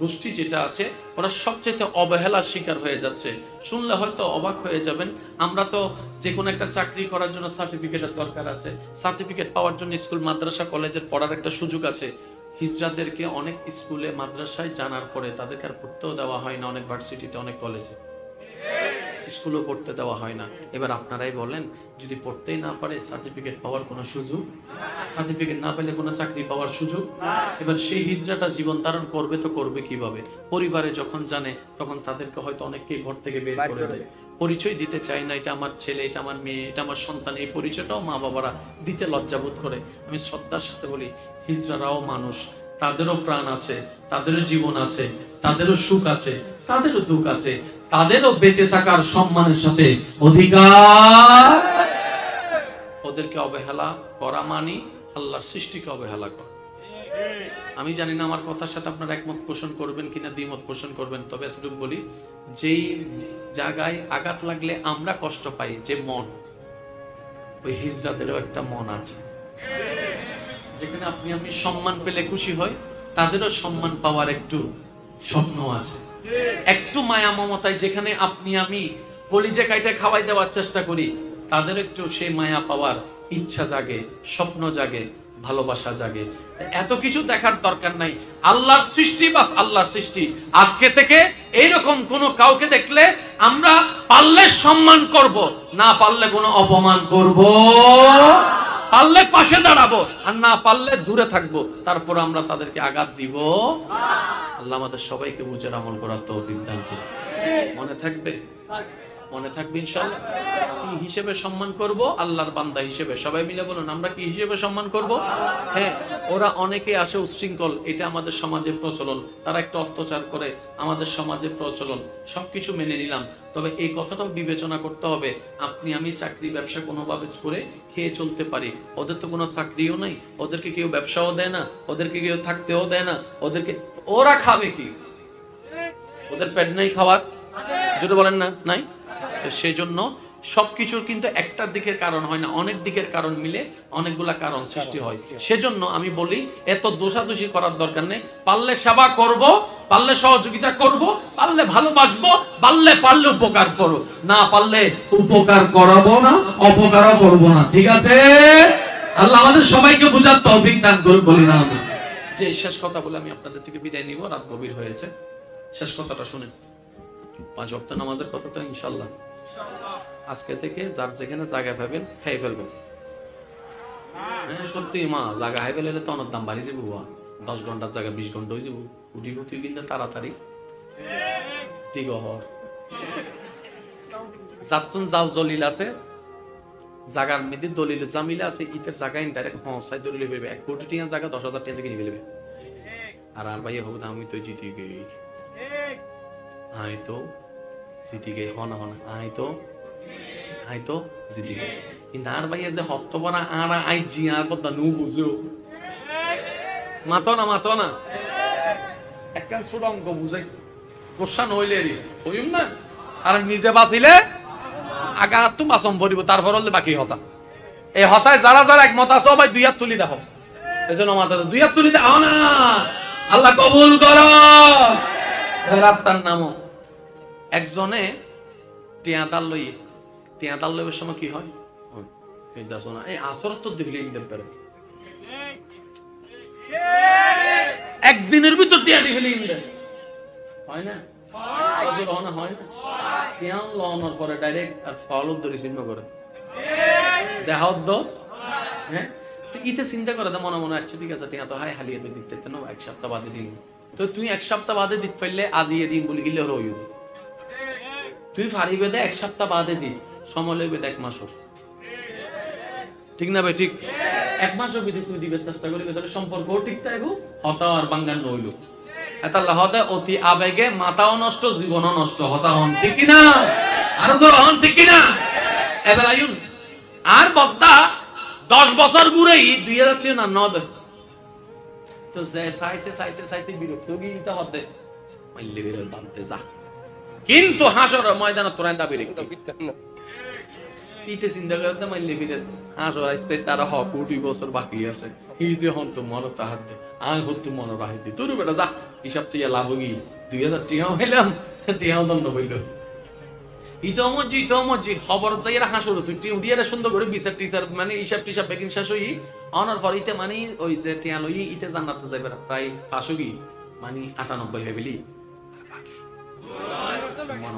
গোষ্ঠী যেটা আছে, ওরা সবচেয়ে অবহেলার শিকার হয়ে যাচ্ছে। শুনলে হয়তো অবাক হয়ে যাবেন, আমরা তো যে কোনো একটা চাকরি করার জন্য সার্টিফিকেটের দরকার আছে, সার্টিফিকেট পাওয়ার জন্য স্কুল, মাদ্রাসা, কলেজের পড়ার একটা সুযোগ আছে। হিজড়াদেরকে অনেক স্কুলে, মাদ্রাসায় জানার পরে তাদেরকে আর পড়তেও দেওয়া হয় না, অনেক ভার্সিটিতে, অনেক কলেজে, স্কুলও পড়তে দেওয়া হয় না। এবার আপনারাই বলেন, যদি পড়তেই না পারে, সার্টিফিকেট পাওয়ার কোনো সুযোগ? সার্টিফিকেট না পেলে কোনো চাকরি পাওয়ার সুযোগ? এবার সেই হিজড়াটা জীবন ধারণ করবে তো করবে কিভাবে? পরিবারে যখন জানে, তখন তাদেরকে হয়তো অনেককে ঘর থেকে বের করে দেয়, পরিচয় দিতে চায় না, এটা আমার ছেলে, এটা আমার মেয়ে, এটা আমার সন্তান। এই পরিচয়টাও মা বাবারা দিতে লজ্জাবোধ করে। আমি শ্রদ্ধার সাথে বলি, হিজড়ারাও মানুষ, তাদেরও প্রাণ আছে, তাদেরও জীবন আছে, তাদেরও সুখ আছে, তাদেরও দুঃখ আছে, তাদেরও বেঁচে থাকার সম্মানের সাথে অধিকার। ওদেরকে অবহেলা করা মানে আল্লাহর সৃষ্টিকে অবহেলা করা। আমি জানি না আমার কথার সাথে আপনারা একমত পোষণ করবেন কিনা, দ্বিমত পোষণ করবেন, তবে এতটুকু বলি, যেই জায়গায় আঘাত লাগলে আমরা কষ্ট পাই, যে মন, ওই হিজড়াদেরও একটা মন আছে। যেখানে আপনি আমি সম্মান পেলে খুশি হই, তাদেরও সম্মান পাওয়ার একটু স্বপ্ন আছে, একটু মায়া মমতায় যেখানে আপনি আমি কলিজা কাইটা খাওয়াই দেওয়ার চেষ্টা করি, তাদের একটু সেই মায়া পাওয়ার ইচ্ছা জাগে, স্বপ্ন জাগে, ভালোবাসা জাগে। এত কিছু দেখার দরকার নাই, আল্লাহর সৃষ্টি বাস আল্লাহর সৃষ্টি। আজকে থেকে এইরকম কোন কাউকে দেখলে আমরা পারলে সম্মান করব, না পারলে কোনো অপমান করব, পারলে পাশে দাঁড়াবো, আর না পারলে দূরে থাকবো। তারপর আমরা তাদেরকে আঘাত দিব। আল্লাহ আমাদের সবাইকে বুঝে আমল করার তৌফিক দান করুন। মনে থাকবে? মনে থাকবে ইনশাআল্লাহ। কি হিসেবে সম্মান করব? আল্লাহর বান্দা হিসেবে। সবাই মিলে বলুন, আমরা কি হিসেবে সম্মান করব? হ্যাঁ, ওরা অনেকে আসে উচ্ছৃঙ্খল, এটা আমাদের সমাজের প্রচলন, তারা একটা অত্যাচার করে, আমাদের সমাজের প্রচলন, সবকিছু মেনে নিলাম। তবে এই কথাটাও বিবেচনা করতে হবে, আপনি আমি চাকরি ব্যবসা কোনোভাবে করে খেয়ে চলতে পারি, ওদের তো কোনো চাকরিও নাই, ওদেরকে কেউ ব্যবসাও দেয় না, ওদেরকে কেউ থাকতেও দেয় না, ওদেরকে ওরা খাবে কি? ওদের পেট নাই খাওয়ার? যদি বলেন না নাই, তো সেই জন্য সবকিছুর কিন্তু একটা দিকের কারণ হয় না, অনেক দিকের কারণ মিলে অনেকগুলা কারণ সৃষ্টি হয়। সেজন্য আমি বলি, এত দোষাদোষি করার দরকার নেই। পারলে সেবা করব, পারলে সহযোগিতা করব, পারলে ভালোবাসবো, পারলে উপকার করব, না পারলে উপকার করাবো না, অপকারও করব না। ঠিক আছে? আল্লাহ আমাদের সবাইকে বুঝার তৌফিক দান করুন, বলি না আমি। যে শেষ কথা বলে আমি আপনাদের থেকে বিদায় নিব, রাত গভীর হয়েছে। শেষ কথাটা শুনেন, 5 ওয়াক্ত নামাজের কথা তো ইনশাআল্লাহ আজকে থেকে যার যেখানে জায়গা পাবেন খাই ফেলবেন। সত্যি মা, জায়গা হাই ফেলে তো অনেক দাম বাড়ি যাবো, 10 ঘন্টার জায়গা 20 ঘন্টা হয়ে যাবো। উঠি গতি কিন্তু তাড়াতাড়ি ঠিক হর যাতুন জাল জলিল আছে, জায়গার মেয়েদের দলিল জামিলে আছে, ইতে জায়গা ইনডাইরেক্ট হসাই দলিল পেবে 1 কোটি টাকা জায়গা 10,000 টাকা কিনে ফেলবে। আর ভাইয়া হোক আমি তো জিতে গই, আই তো জিতে গে, হনা হনা আই তো জিতে গে। কিন্তু আর ভাইয়া যে হত্তবনা আর আই জি আর কথা নু বুঝো, মাতো না একটা ছোট অঙ্ক বুঝাই কোশ্চান হইলে রে হইম না, আর নিজে বাঁচিলে আগা তো বাসম ভরিব, তারপর হলে বাকি হতা। এই হতায় যারা একমত আছে ভাই 2 হাত তুলি দেখো, এজন্য মাথা 2 হাত তুলি দেখো না, আল্লাহ কবুল করো। রাত্তার নামও একজনে টিয়াদাল লইবার সময় কি হয়, এই আসর তো দেখলে পারে একদিনের ভিতর টিয়াটি ফেলে হয় না, হয় না, টিয়াও লওয়ানোর পরে ডাইরেক্ট আর ফল ধরে চিহ্ন করে দেখা দ। হ্যাঁ, ইতে চিন্তা করে মনে মনে, আচ্ছা ঠিক আছে, টিয়া তো হাই হালিয়ে তো দিতে না, 1 সপ্তাহ বাদে দিন। তো তুই 1 সপ্তাহ বাদে দিতে পারলে আজ ইয়ে দিন বলি গিলে রইব, তুই ফাড়ি বেঁধে 1 সপ্তাহ বাদে দিন, সময় লইবে 1 মাস। ঠিক না ভাই? ঠিক। 1 মাসও যদি তুই দিবে চেষ্টা করিবে, তাহলে সম্পর্ক ঠিক থাকবো, হতা আর বাঙ্গান রইল। তাহলে হতে অতি আবেগে মাথাও নষ্ট, জীবনও নষ্ট, হতা হন। ঠিক কিনা? আর তো হন, ঠিক কিনা? এবার আইন আর বদ্দা 10 বছর ঘুরেই 2000 না নদ তো যে সাইতে বিরক্ত গিয়ে হতে মাইলে বিরল বানতে যা, কিন্তু হাসর ময়দানে তোরা দাবি রেখে তিতে চিন্তা করতে মাইলে বিরল হাসর আস্তে আস্তে আর 2 বছর বাকি আছে, ইতে হন তো মন তাহার দে আয় হতো মন রাহিতে তোর বেটা যা, হিসাব থেকে লাভ গি 2000 টিয়াও হইলাম, টিয়াও দণ্ড হইল। ইতমজি খবর যাইরা হাসর তুই টিউডিয়ারে সুন্দর করে বিচার টিচার মানে হিসাব টিসাব বেকিং শেষ হই অনার পর ইতে মানে ওই যে টিয়া লই ইতে জান্নাতে যাইবে প্রায় 500 মানে 98 হয়ে গেলি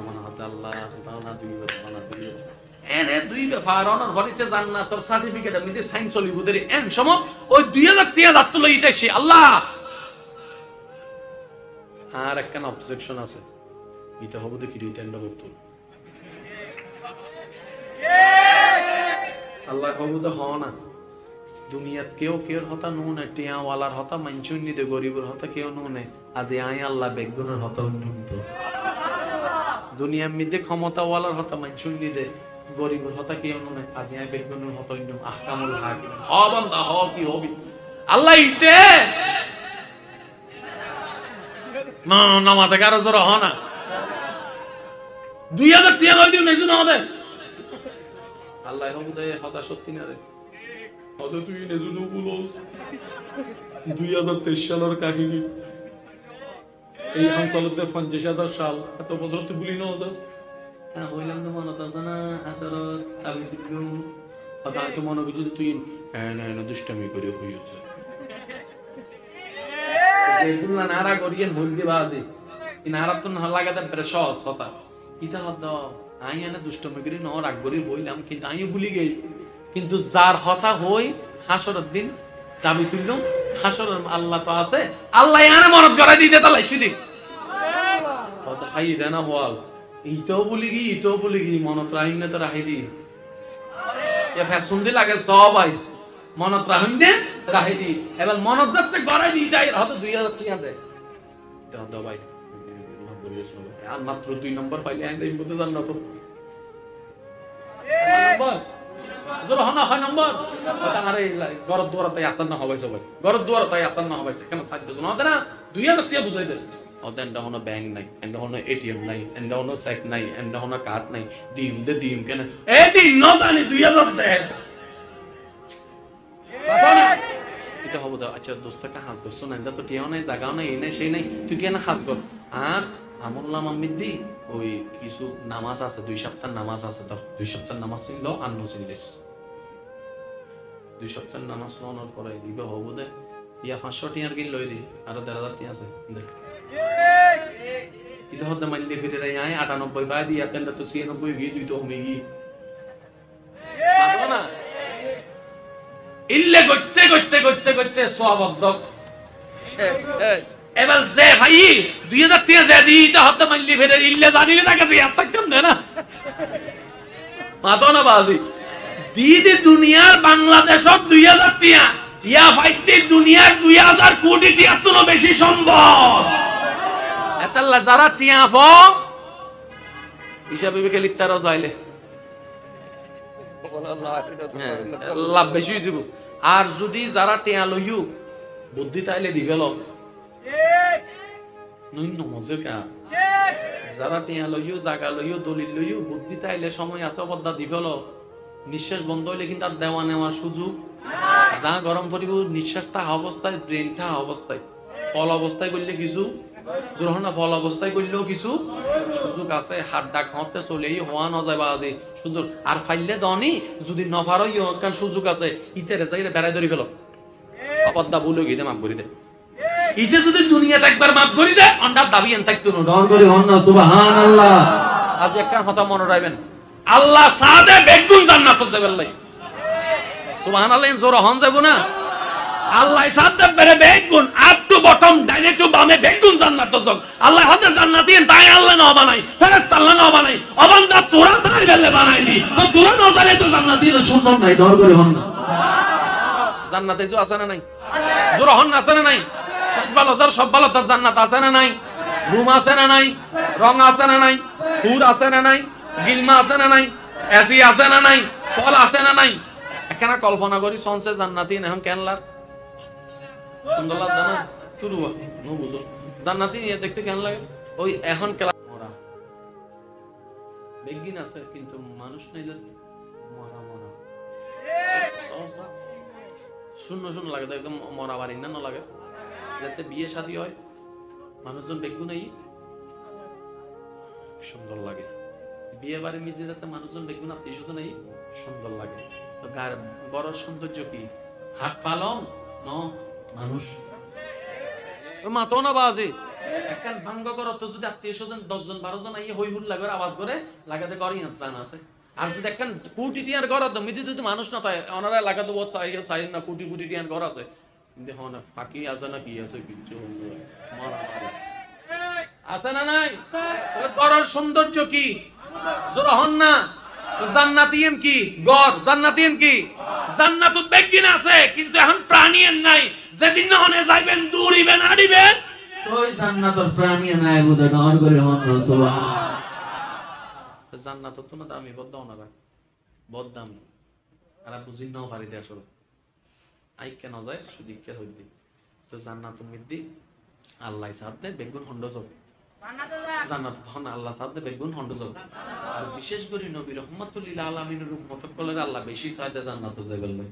মনে হতে আল্লাহ তাআলা 2 বছর এনে 2 ব্যাপার অনার পর ইতে জান্নাত তোর সার্টিফিকেট আমি যে সাইন চলি বুদের এন সময় ওই 2000 টিয়া লাত লই ইতে সে আল্লাহ। আর একটা অবজেকশন আছে, ইতে হবে তো কি রিটেন্ড করতে আল্লাহ কবুত হও না, দুনিয়াত কেউ হতা নুনে, টিয়াওয়ালার হতা মানছুন নিতে, গরিবের হতা কেউ নুনে, আজি আই আল্লাহ বেগুনের হতা উন্নত। দুনিয়ার মধ্যে ক্ষমতাওয়ালার হতা মানছুন নিতে, গরিবের হতা কেউ নুনে, আজি আই বেগুনের হতা উন্নত। আহকামুল হাকিম হ বান্দা হ, কি হবি আল্লাহ ইতে নামাতে কারো জোর হ না, 2000 টিয়া কই দিও নেই আমাদের আল্লাহ হুদায়ে হতা সত্যি না রে হয়তো তুই নেজুনো বলস 2023 সালের কাহিনী, এই অঞ্চলতে 50,000 সাল এত বছর তুই ভুলি না যাস। হ্যাঁ হইলাম তো মনে আছে না, আসলে আমি দিলুম কথা তো মনে বুঝি তুই না দুষ্টামি করে হইছে যেগুলা নারা করিয়ে ভুল দিবা আজি এই নারা তো না লাগাতে প্রেস হতা ইতা হদ আই এনে দুষ্টমি করি ন রাগ করি বইলাম, কিন্তু আমিও ভুলি গেই। কিন্তু যার হতা হই হাসরের দিন দাবি তুললাম, হাসরের আল্লাহ তো আছে, আল্লাহ এনে মনত করাই দিতে তালাই সিদি হতা হাই দেনা বল ইটাও বলি গি মনত রাহিম না তো রাহি দি এ ফ্যাশন দি লাগে সবাই মনত রাহিম দে রাহি দি এবার মনত যাতে গড়াই দি যাই হয়তো 2000 টাকা দেয় দাও ভাই আর মাত্র 2 নম্বর পাইলে আইন এই মধ্যে জান না তো নম্বর জোর হনা হয় নম্বর আরে গরদ দুয়ার তাই আসান না হবে সবাই গরদ দুয়ার তাই আসান না হবে কেন সাহায্য জন ওদের না 2000 টাকা বুঝাই দে ওদের এন্ড হনো ব্যাংক নাই এন্ড হনো এটিএম নাই এন্ড হনো চেক নাই এন্ড হনো কার্ড নাই দিম কেন এ দিন ন জানি 2000 দে এটা হবে তো আচ্ছা দোস্তকে হাজ কর শোনা এটা তো টিয়াও নাই জায়গাও নাই এই নাই সেই নাই তুই কেন হাজ কর আর আমুল্লাহ মামিদি ওই কিছু নামাজ আছে 2 সপ্তাহ নামাজ আছে তো 2 সপ্তাহ নামাজ ছিল আর নো সিনলেস 2 সপ্তাহ নামাজ পড়ার পরে দিবে হবে দে ইয়া 500 টিয়ার কিন লই দি আর 1,000 টিয়া আছে দেখ এটা হতে মাইলে ফিরে রাই আয় 98 বাই দিয়া কেন তো 96 গি দুই তো মেগি পাতো না ইল্লে করতে সওয়াবদ্দ এবার যে ভাই 2000 টাকা যে দিতে হতে মাইলে ফিরে ইল্লে জানিলে তাকে দিয়ে থাকতাম না পাতো না বাজি দিদি দুনিয়ার বাংলাদেশত 2000 টাকা ইয়া ফাইতে দুনিয়ার 2000 কোটি টাকা তো বেশি সম্ভব এতাল্লা যারা টিয়া ফ হিসাবে বিকে লিত্তারও চাইলে লাভ বেশি হইব আর যদি যারা টিয়া লইও বুদ্ধি তাইলে ডেভেলপ নই নমজে কা যারা টিয়া লইও জায়গা লইও দলিল লইও বুদ্ধি তাইলে সময় আছে অবদা ডেভেলপ নিঃশ্বাস বন্ধ হইলে কিন্তু আর দেওয়া নেওয়ার সুযোগ যা গরম পড়িব নিঃশ্বাস থাকা অবস্থায় ব্রেন থাকা অবস্থায় ফল অবস্থায় করলে কিছু যখন ফল অবস্থায় করলেও কিছু সুযোগ আছে হাত ডাক হতে চলেই হওয়া না যাবে আজি সুন্দর আর ফাইলে দনি যদি নফারও কারণ সুযোগ আছে ইতেরে যাইরে বেড়াই ধরি ফেলো অপদ্দা বলে গিয়ে মাফ করে দে ইতে যদি দুনিয়াতে একবার মাফ করে দে অন্ডার দাবি এন থাকতো না ডর করে হন না সুবহানাল্লাহ আজ একটা কথা মনে রাখবেন আল্লাহ সাদে বেগুন জান্নাত যাবেন লাই সুবহানাল্লাহ জোর হন যাব না আল্লাহ সাদে বেরে বেগুন আপ টু বটম ডাইনে টু বামে বেগুন জান্নাত যাক আল্লাহ হতে জান্নাত দিন তাই আল্লাহ না বানাই ফেরেশতা আল্লাহ না বানাই অবান্দা তোরা তাই গেলে বানাইলি তো তোরা না জানে তো জান্নাত দিন সুন্দর নাই ডর করে হন না জান্নাতে যে আছে না নাই জোর হন না আছে না নাই সব ভালো তার জান্নাত আছে না নাই রুম আছে না নাই রং আছে না নাই হুর আছে না নাই গিলমা আছে না নাই এসি আছে না নাই ফল আছে না নাই একখানা কল্পনা করি সনসে জান্নাতি এখন কেন লাগ সুন্দর লাগবে না তুরুয়া নো বুঝো জান্নাতি নিয়ে দেখতে কেন লাগে ওই এখন কেলা মরা বেগিন আছে কিন্তু মানুষ নাই যে মরা শূন্য লাগে তো একদম মরা বাড়ি না লাগে যাতে বিয়ে শাদী হয় মানুষজন বেগুন নাই সুন্দর লাগে বিয়ে বাড়ির মধ্যে যাতে মানুষজন বেগুন আত্মীয় স্বজন নাই সুন্দর লাগে তো বড় সৌন্দর্য কি হাত পালং ন মানুষ মাতো না বাজে একখান ভাঙ্গ করো তো যদি আত্মীয় স্বজন 10 জন 12 জন আইয়ে হই হুল্লা করে আওয়াজ করে লাগাতে করি জান আছে আর যদি একখান কোটি টিয়ার ঘর তো মিজি যদি মানুষ না তাই ওনারা লাগাতে বহুত চাই না কোটি টিয়ার ঘর আছে কিন্তু হন ফাঁকি আছে না কি আছে কিছু মারা আছে না নাই তাহলে করার সৌন্দর্য কি জোর হন না জান্নাতিয়েন কি গর জান্নাতিয়েন কি জান্নাতুত বেগিন আছে কিন্তু এখন প্রাণীয়েন নাই যেদিন না হনে যাইবেন দূরিবেন আড়িবেন ওই জান্নাতুর প্রাণীয়েন নাই বুদা ডর করে হন না সুবহান জান্নাতুত তো না দামি বড় দাও না বড় দাম আর বুঝিন নাও পারি দে আসলে আই কেন যায় শুধু কে হইদি তো জান্নাতুল মিদ্দি আল্লাহ সাথে বেগুন হন্ড যোগ জান্নাত তখন আল্লাহ সাথে বেগুন হন্ড যোগ আর বিশেষ করে নবী রহমাতুল লিল আলামিনের উম্মত কলের আল্লাহ বেশি চাইতে জান্নাত যাবেন ভাই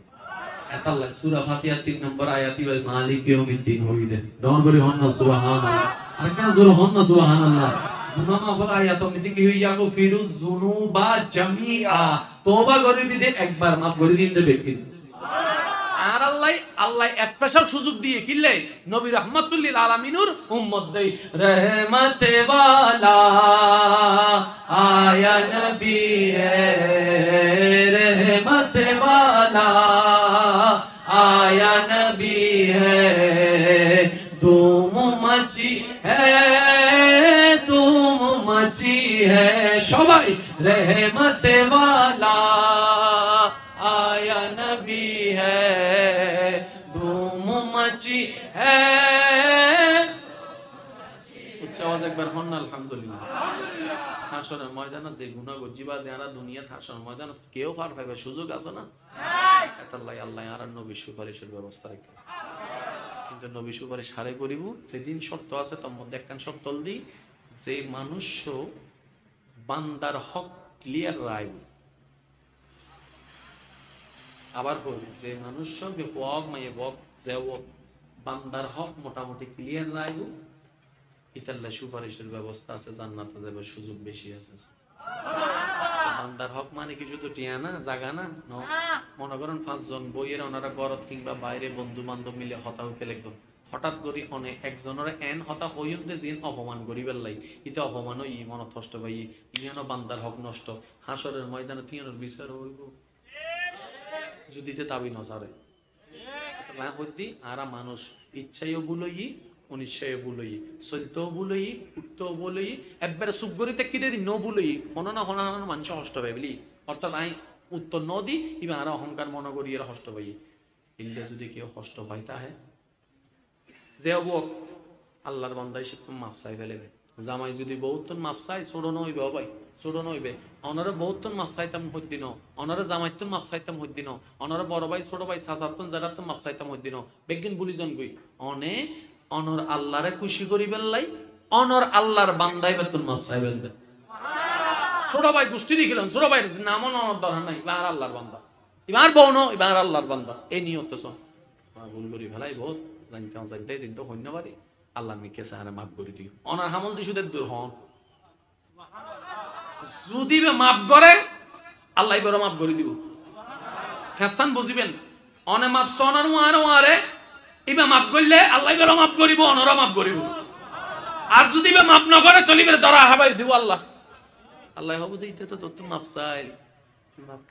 এত আল্লাহ সূরা ফাতিহা 3 নম্বর আয়াতি ওয়াল মালিক ইয়াউমিদ্দিন হইলে দন করে হন না সুবহানাল্লাহ আর কেন জোর হন না সুবহানাল্লাহ গুনাহ মাফ আয়াত মিদি কি হইয়া গো ফিরুজ যুনুবা জামিআ তওবা করে দিতে একবার মাফ করে দিন দেবে কিন্তু আর আল্লাহ স্পেশাল সুযোগ দিয়ে কিলে নবী রাহমাতুল লিল আলামিনুর উম্মত দেই রহমতে ওয়ালা আয়া নবী হে রহমতে ওয়ালা আয়া নবী হে ধूम मची है धूम मची है সবাই रहमत वाला आया नबी है धूम मची है উচ্চ আওয়াজ একবার হন না আলহামদুলিল্লাহ হাসরের ময়দানে যে গুনাহ গজিবা যারা দুনিয়া হাসরের ময়দানে কেউ পার পাবে সুযোগ আছে না আল্লাহ আল্লাহ আর নবী সুপারিশের ব্যবস্থা রাখে কিন্তু নবী সুপারিশ হারে করিব যেদিন শর্ত আছে তার মধ্যে একখান শর্ত দি যে মানুষ বান্দার হক ক্লিয়ার রাইব আবার বলি যে মানুষ হক মাইয়ে হক যে বান্দার হক মোটামুটি ক্লিয়ার রাইব ইতাল্লাহ সুপারিশের ব্যবস্থা আছে জান্নাতে যাবে সুযোগ বেশি আছে বান্দার হক মানে কি শুধু টিয়া না জাগা না মনে করেন 5 জন বইয়ের ওনারা গরত কিংবা বাইরে বন্ধু বান্ধব মিলে হতা হইতে লাগবে হঠাৎ করে অনেক একজনের এন হতা হইতে জিন অপমান করিবার লাই ইতে অপমান হই মন কষ্ট পাই ইয়ানো বান্দার হক নষ্ট হাসরের ময়দানে তিনের বিচার হইব যদি তে দাবি না ছাড়ে না হইতি আরা মানুষ ইচ্ছাইও বুলই অনিশ্চয় বলই চলতেও বলই উঠতেও বলই একবারে সুগরিতে কি দিদি ন বলই হনো না হনা হনা মানুষ হষ্ট পাই বলি অর্থাৎ আই উত্তর ন দি ইবা আর অহংকার মনে করি এরা হষ্ট পাই ইল্লে যদি কেউ হষ্ট পাই তাহে যে অবক আল্লাহর বান্দাই সে মাফ চাই ফেলেবে জামাই যদি বহুতন মাফ চাই ছোট নইবে ভাই ছোট নইবে অনারে বহুতন মাফ চাইতাম হদ্দিন অনারে জামাইতন মাফ চাইতাম হদ্দিন অনারে বড় ভাই ছোট ভাই সাসাতন যারাতন মাফ চাইতাম হদ্দিন বেগিন বুলিজন গই অনে অনর আল্লাহরে খুশি করিবেন লাই অনর আল্লাহর বান্দাই বেতন মাফ চাইবেন দে ছোট ভাই গোষ্ঠী দেখিলেন ছোট ভাই নাম অনর দরকার নাই ইবার আল্লাহর বান্দা ইবার বউন ইবার আল্লাহর বান্দা এই নিয়ত সব ভুল করি ফেলাই বহুত জানতাম জানতে দিন তো হইনা পারি আল্লাহ মিকে সাহারে মাফ করে দিও অনার হামল দিশুদের দূর হন যদি মাফ করে আল্লাহ বড় মাফ করে দিব ফেসান বুঝিবেন অনে মাফ সনার ওয়ারে ইবা মাফ করলে আল্লাহ বড় মাফ করিব অনরা মাফ করিব আর যদি বা মাফ না করে তলিবে ধরা হাবাই দিব আল্লাহ আল্লাহ হবু দিতে তো তোর মাফ চাই মাফ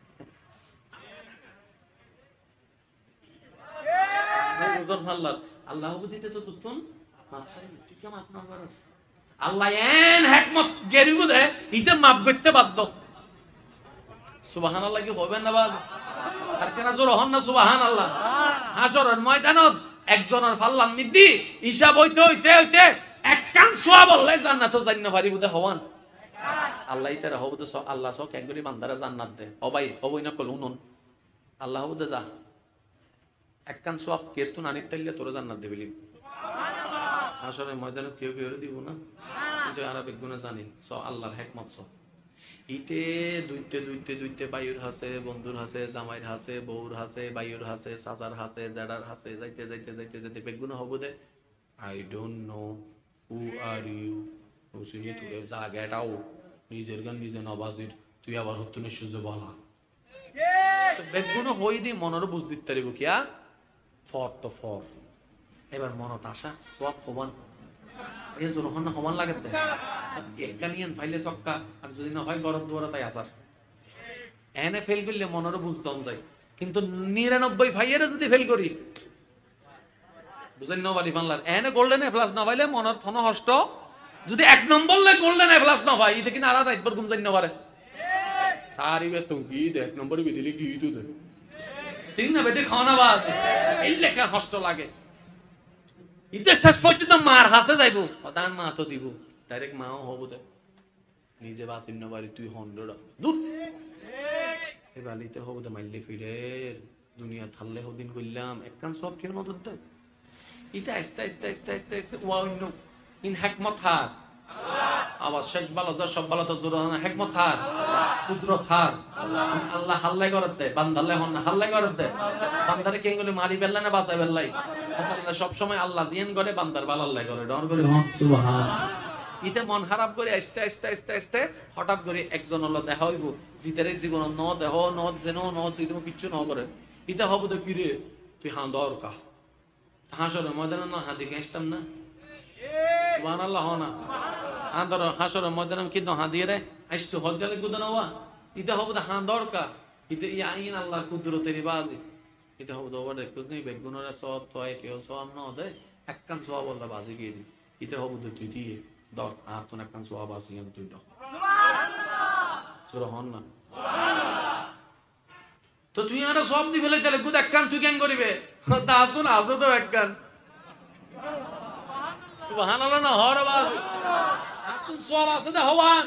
বুঝন আল্লাহ আল্লাহ হবু দিতে তো তোর মাফ চাই তুই কি মাফ না করাস আল্লাহ এন হিকমত গেরিব দে ইতে মাফ করতে বাধ্য সুবহানাল্লাহ কি হবে না বাজ আর কেন জোর হন না সুবহানাল্লাহ হাসরের ময়দানত একজনের ফাল্লান মিদ্দি হিসাব হইতে হইতে হইতে এক কান সওয়াব আল্লাহ জান্নাত জান্ন পারিব দে হওয়ান আল্লাহ ইতারা হবু তো আল্লাহ সক একগুলি বান্দারা জান্নাত দে ও ভাই হবই না কল উনন আল্লাহ হবু দে যা এক কান সওয়াব কেরতুন আনিত তাইলে তোর জান্নাত দেবিলি হাসরের ময়দানে কেউ কেউ দিব না কিন্তু আরব গুণ জানি স আল্লাহর হিকমত স ইতে দুইতে বাইর হাসে বন্ধুর হাসে জামাইর হাসে বউর হাসে বাইর হাসে সাসার হাসে জাডার হাসে যাইতে বেগুন হবো দে I don't know who are you ওসিনি তুই যা গেট আউট নিজের গান নিজে নবাজির তুই আবার হতুনে সুযোগ বলা তো বেগুন হই দি মনের বুঝ দিতে পারিব কিয়া ফর তো ফর এবার মনত আসা সব হবান এই জোরহন না হমান লাগে দে একানিয়ান ফাইলে চক্কা আর যদি না হয় গরম দুয়ারা তাই আসার এনে ফেল করলে মনেরও বুঝতাম যায় কিন্তু 99 ফাইয়ের যদি ফেল করি বুঝেন না বালি বাংলার এনে গোল্ডেন এ প্লাস না পাইলে মনের থন হষ্ট যদি এক নম্বর লে গোল্ডেন এ প্লাস না পাই ইতে কিনা আরা রাতভর ঘুম যাই না পারে সারি বে তুই কি দে এক নম্বর বি দিলি কি তুই দে ঠিক না বেটে খাওয়া না বাস এই লেখা হষ্ট লাগে ইতে শেষ পর্যন্ত মার হাসে যাইব দান মা তো দিব ডাইরেক্ট মাও হবো দে নিজে বাসিন না পারি তুই 100 দূর এই বালিতে হবো দে মাইলে ফিরে দুনিয়া থাললে হদিন কইলাম একখান সব কেউ নদর দে ইতে আস্তে ওয়াইন ইন হিকমত হার আবার শেষ ভালো যা সব ভালো তো জোর না হিকমত হার কুদরত হার আল্লাহ হাল্লাই করত দে বান্দালে হন না হাল্লাই করত দে বান্দারে কেঙ্গলে মারি বেল্লা না বাঁচাই বেল্লাই আল্লাহ সব সময় আল্লাহ জিয়ান করে বান্দার ভালো আল্লাহ করে ডর করে সুবহান ইতে মন খারাপ করে আস্তে হঠাৎ করে একজন হলো দেখা হইব জিতারে জীবন ন দেহ ন যেন ন সিনো কিচ্ছু ন করে ইতে হবো তো কি রে তুই হাঁ দরকা হাসরের ময়দানে না হাতি গেছতাম না সুবহানাল্লাহ না আন্দর হাসরের ময়দানে কি না হাদিয়ে রে আইতো হদ্দালে গুদনা ওয়া ইতে হবো তো হাঁ দরকা ইতে আইন আল্লাহর কুদরতের বাজি ইতে হবো তো ওরে কুজ নেই বেগুনরা সব তোয় কেউ সব না দে একখান সওয়াব আল্লাহ বাজি গিয়ে দি ইতে হবো তো তুই দিয়ে দর আর তো একখান সওয়াব আসিয়ান তুই দর জোরে হন না। তো তুই আর সব দি ফেলে তাহলে গুদ এক কান তুই কেন করিবে? তা তো না আছে তো এক কান। সুবহানাল্লাহ না হর আওয়াজ। আতুন সব আছে দে হওয়ান।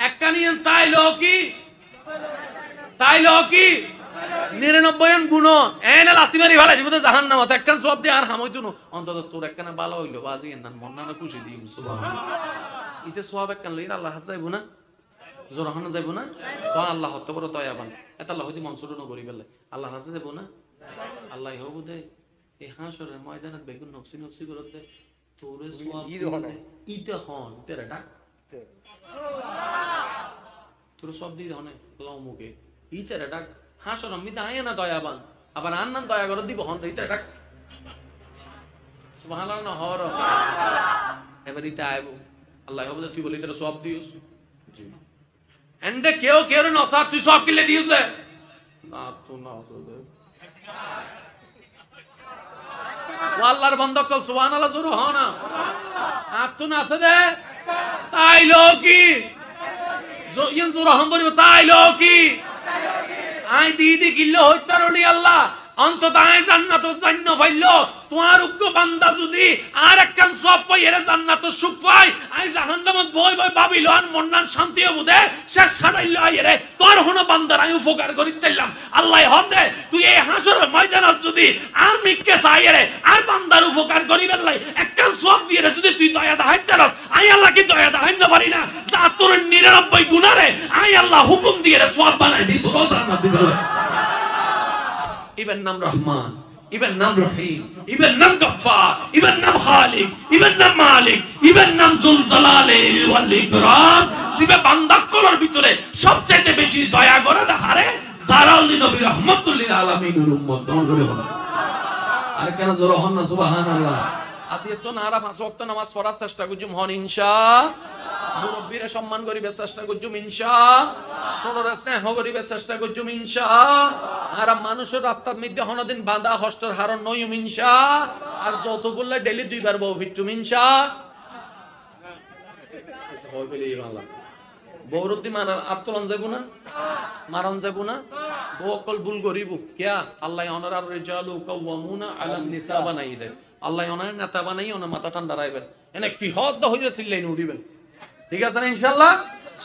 এক কানিয়েন তাইলো কি? তাইলো কি? 99 গুণ এনে লাথি মারি ফেলাই দিব তো জাহান্নামে। এক কান সব দি আর হামইতো না। অন্তত তোর এক কানে ভালো হইলো বাজি এন মন না খুশি দিম সুবহানাল্লাহ। ইতে সব এক কান লইরা আল্লাহ হাতে যাইবো না? জোর হন যাইবো না? সো আল্লাহ হতে বড় দয়াবান। এত আল্লাহ হইতে মনসুর নগরি গেলে আল্লাহ হাতে যাইবো না? আল্লাহ হবু দে এই হাসরের ময়দানে বেগুন নফসি নফসি করতে তোরে সওয়াব ইতে হন তেরা ডাক তোর সব দি হনে লাও মুকে ইতেরা ডাক হাসর আমি দায় না দয়াবান আবার আন্নান দয়া করে দিব হন ইতেরা ডাক সুবহানাল্লাহ না হর এবার ইতে আইবো আল্লাহ হবু দে তুই বলি তেরা সওয়াব দিওস জি এন্ডে কেউ কেউ নসার তুই সব কিলে দিয়েছে না তো না আল্লাহর বান্দা কল সুবহানাল্লাহ জোরে হ না আতুন আছে দে তাইলো কি জোয়ন জোরে হম বলিব তাইলো কি আই দিদি কিল্লো হইতারলি আল্লাহ অন্তত আই জান্নাত জান্ন পাইলো তোমার উগ্র বান্দা যদি আর একখান সব পাই এর জান্নাত সুখ পাই আই জাহান্নামত বই বই ভাবিলো আর মন্নান শান্তি হবুদে শেষ ছাড়াইলো আইরে তোর হনো বান্দার আমি উপকার করিতেলাম আল্লাহ হদে তুই এই হাসর ময়দানত যদি আর মিক্কে চাইরে আর বান্দার উপকার করিবেন লাই একখান সব দিয়ে যদি তুই দয়া দাহাইতারস আই আল্লাহ কি দয়া দাহাইন না পারি না যা তোর 99 গুনারে আই আল্লাহ হুকুম দিয়ে সওয়াব বানাই দিব রোজা না দিব ইবেন নাম রহমান ইবেন নাম রহিম ইবেন নাম গফফার ইবেন নাম খালিক ইবেন নাম মালিক ইবেন নাম যুল জালালি ওয়াল ইকরাম জিবে বান্দা কলর ভিতরে সবচেয়ে বেশি দয়া করে দেখারে জারাউল নবী রাহমাতুল লিল আলামিনের উম্মত দন করে বলে আর কেন জোরে হন না সুবহানাল্লাহ আজি তো নারা 5 ওয়াক্ত নামাজ পড়ার চেষ্টা করজুম হন ইনশাআল্লাহ মুরব্বিরে সম্মান করিবে চেষ্টা করজুম ইনশাআল্লাহ ছোটরে স্নেহ করিবে চেষ্টা করজুম ইনশাআল্লাহ আর মানুষের রাস্তার মধ্যে হনদিন বাঁধা হস্তের হারণ নয়ুম ইনশাআল্লাহ আর যতগুলো ডেইলি দুইবার বউ ফিটুম ইনশাআল্লাহ হয় বলি বাংলা বৌরদ্দি মারার আত্মলন যাব না মারণ যাব না বউ অকল ভুল করিব কিয়া আল্লাহ অনার রিজালু কাওয়ামুনা আলান নিসা বানাই দেন আল্লাহ ওনার নেতা বানাই ওনার মাথা ঠান্ডা রাখবেন এনে কি হদ হইলে চিল্লাই উড়িবেন ঠিক আছে না ইনশাআল্লাহ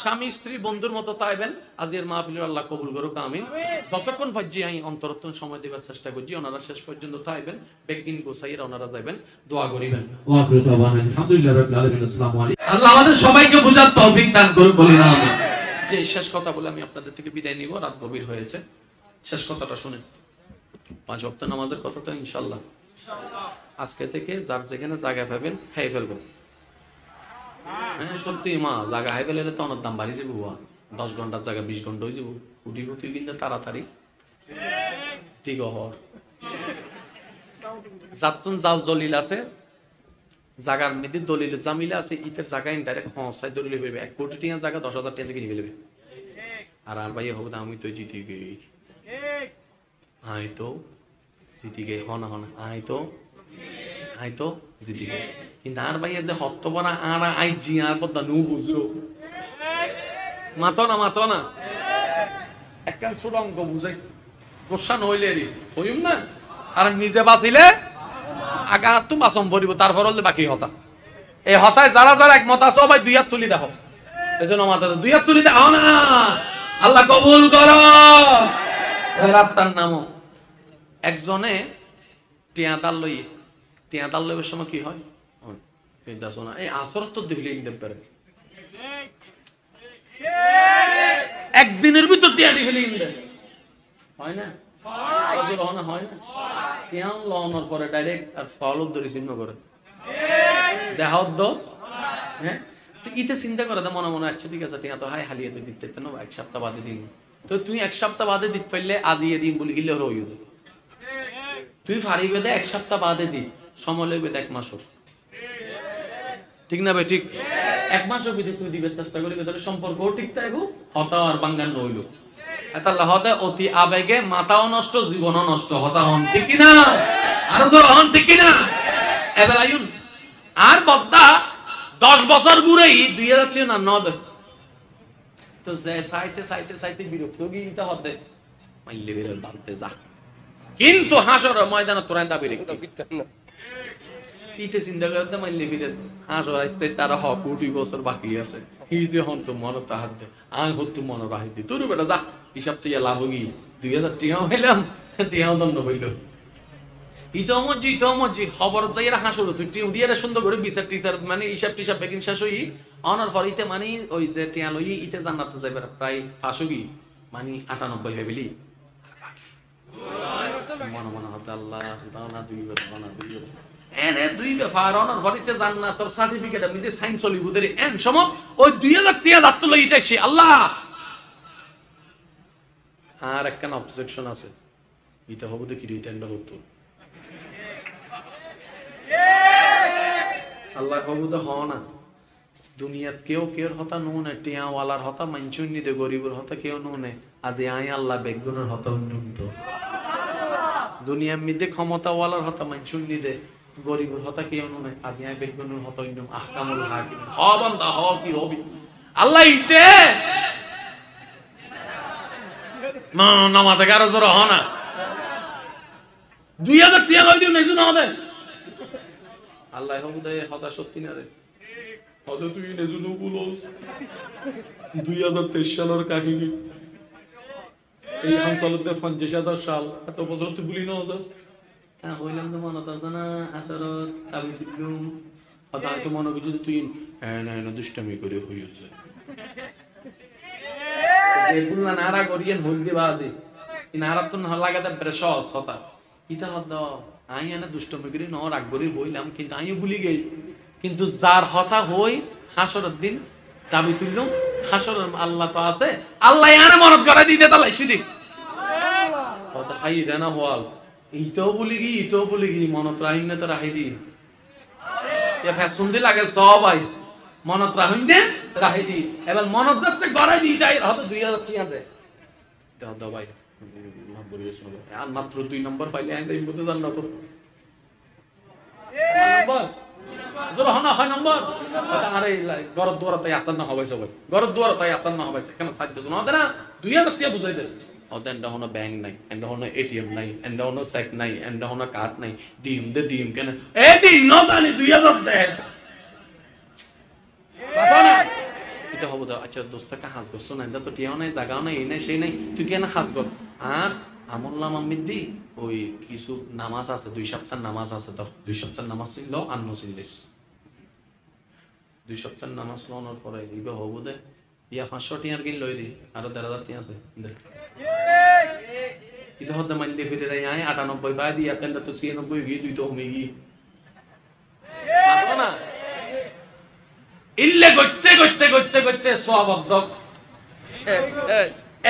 স্বামী স্ত্রী বন্ধুর মতো তাইবেন আজকের মাহফিলের আল্লাহ কবুল করুক আমিন যতক্ষণ ফাজ্জি আই অন্তরত্বন সময় দেবার চেষ্টা করছি ওনারা শেষ পর্যন্ত তাইবেন বেগদিন গোসাইরা ওনারা যাবেন দোয়া করিবেন ওয়া আখিরু দাওয়ানা আলহামদুলিল্লাহি রাব্বিল আলামিন আসসালামু আলাইকুম আল্লাহ আমাদের সবাইকে বুঝার তৌফিক দান করুন বলি না আমিন যে শেষ কথা বলে আমি আপনাদের থেকে বিদায় নিব রাত গভীর হয়েছে শেষ কথাটা শুনেন 5 ওয়াক্ত নামাজের কথা তো ইনশাআল্লাহ আজকে থেকে যার যেখানে জায়গা পাবেন খাই ফেলবেন হ্যাঁ সত্যি মা জায়গা হাই ফেলে তো অনেক দাম বাড়ি যাবো 10 ঘন্টার জায়গা 20 ঘন্টা হয়ে যাবো উঠি উঠি কিন্তু তাড়াতাড়ি ঠিক হর যাতুন জাল জলিল আছে জায়গার মধ্যে দলিল জামিলা আছে ইতে জায়গা ইনডাইরেক্ট হসাই দলিল হইবে 1 কোটি টাকা জায়গা 10,000 টাকা কিনে ফেলবে আর ভাই হবে আমি তো জিতে গই আই তো জিতে গই হনা হনা আই তো জিতে গই কিন্তু আর ভাই যে হত্তবনা আর আই জি আর কথা নু বুঝলো মাতো না একখান সুরঙ্গ বুঝাই গোসা নইলে রে হইম না আর নিজে বাঁচিলে আগা তো বাসম ভরিব তারপর হলে বাকি হতা এই হতায় যারা যারা একমত আছে সবাই 2 হাত তুলি দেখো এজন্য মাথা 2 হাত তুলি দেখো না আল্লাহ কবুল করো এর আত্মার নামও একজনে টিয়াদাল লইবার সময় কি হয় শোনা এই আসর তো দেখলে ইনতে পারে একদিনের ভিতর টিয়া দি ফেলে ইনতে হয় না হয় না টিয়ান লওয়ানোর পরে ডাইরেক্ট আর ফলক ধরে চিহ্ন করে দেখাও তো হ্যাঁ তো ইতে চিন্তা করে মনে মনে আচ্ছা ঠিক আছে টিয়া তো হাই হালিয়ে তুই দিতে না 1 সপ্তাহ বাদে দিন তো তুই 1 সপ্তাহ বাদে দিতে পারলে আজিয়ে দিন বলি গিলে রইও তুই ফারি বেদে 1 সপ্তাহ বাদে দি সময় লাগবে 1 মাস ঠিক না ভাই ঠিক 1 মাসের ভিতরে তুই দিবে চেষ্টা করি তাহলে সম্পর্কও ঠিক থাকবো হতা আর বাঙ্গান নইল আল্লাহ হতে অতি আবেগে মাথাও নষ্ট জীবনও নষ্ট হতা হন ঠিক কি না আর তো হন ঠিক কি না এবার আইন আর বদ্দা 10 বছর ঘুরেই 2000 না নদ তো যে চাইতে চাইতে চাইতে বিরক্ত গিয়ে হতে মাইলে বেরের বাঁধতে যা, কিন্তু হাসর ময়দানে তোরা দাবি রেখে তিতে চিন্তা করতে মাইলে ফিরে হাসর আস্তে আস্তে আরো 2 বছর বাকি আছে। হিজে হন তো মন তাহার দে আয় হতো মন রাহিতি তোর বেটা যা হিসাব থেকে লাভ গি 2000 টিয়াও হইলাম টিয়াও দণ্ড হইল। ইতমজি খবর যাইরা হাসর তুই টিউডিয়ারে সুন্দর করে বিচার টিচার মানে হিসাব টিসাব বেকিন শেষ হই অনার পর ইতে মানে ওই যে টিয়া লই ইতে জান্নাতে যাইবে প্রায় 500 গি মানে 98 হইবেলি মন মন হতে আল্লাহ দাওনা দুইবার দাওনা দুইবার এনে দুই ব্যাপার অনার ভরিতে জান্নাত তোর সার্টিফিকেট আমি দিয়ে সাইন চলি বুদের এন সময় ওই 2000 টাকা দাঁত লই ইতাইছি আল্লাহ। আর একখান অবজেকশন আছে ইতা হবো তো কি রিটার্নটা হতো আল্লাহ হবো তো হও না দুনিয়াত কেউ কেউর হতা নুনে টিয়াওয়ালার হতা মানছুন নিতে গরিবের হতা কেউ নুনে আজি আই আল্লাহ বেগুনের হতা উন্নত দুনিয়ার মধ্যে ক্ষমতাওয়ালার হতা মানছুন নিতে গরিবের হতা কেউ নুনে আজি আই বেগুনের হতা উন্নত আহকামুল হাকিম হ বান্দা হ কি হবি আল্লাহ ইতে নামাতে কারো জোর হ না 2000 টাকা লই দিও না কিছু না হবে আল্লাহ হবু দে হতা সত্যি না রে হয়তো তুই নেজুনো বলস 2023 সালের কাকি কি এই অঞ্চলতে 50,000 সাল এত বছর তুই ভুলি না হস হ্যাঁ হইলাম তো মনে আছে না আসলে আমি দিলুম হয়তো তো মনে কিছু তুই না দুষ্টামি করে হইছে যে বুলনা নারা করিয়েন ভুল দিবা আছে এই নারা তো না লাগাতে বেশ সহজ হতা ইতা হদ আই এনে দুষ্টমি করে ন রাগ করে বইলাম কিন্তু আমিও ভুলি গই কিন্তু যার হতা হই হাসরের দিন দাবি তুললাম হাসরের আল্লাহ তো আছে আল্লাহ আরে মনত করে দিতে তালাই সিদি সুবহানাল্লাহ হতা হাই দেনা হল ইতো বলি গি মনত রাহিন না তো রাহি দি এ ফ্যাশন দি লাগে সবাই মনত রাহিন দে রাহি দি এবার মনত যাতে গড়াই দি তাই হয়তো 2000 টাকা দে দাও ভাই আর মাত্র 2 নম্বর পাইলে আই যাই বলতে জান না তো নম্বর জোর হনা হয় নম্বর আরে গরদ দুয়ার তাই আসান না হবে সবাই গরদ দুয়ার তাই আসান না হবে কেন সাধ্য না দে না 2000 টাকা বুঝাই দে ওদের এন্ড হনো ব্যাংক নাই এন্ড হনো এটিএম নাই এন্ড হনো চেক নাই এন্ড হনো কার্ড নাই দিম কেন এ দিন ন জানি 2000 দে বাবা না এটা হবো দা আচ্ছা দোস্তাকে হাজ করছ না এটা তো টিয়াও নাই জায়গাও নাই এই নাই সেই নাই তুই কেন হাজ কর আর আমল্লাহ আমিদি ওই কিছু নামাজ আছে 2 সপ্তাহ নামাজ আছে তো 2 সপ্তাহ নামাজ ছিল আর নসিলিস 2 সপ্তাহ নামাজ লওয়ার পরে ইবা হবো দে ইয়া 500 টিয়ার কিন লই দি আর 1,000 টিয়া আছে দে এটা হতে মাইলে ফিরে রাই আয় 98 বাই দি আতেন তো 96 গি দুই তো হমে গি পারবো না ইল্লে করতে সব অর্ধক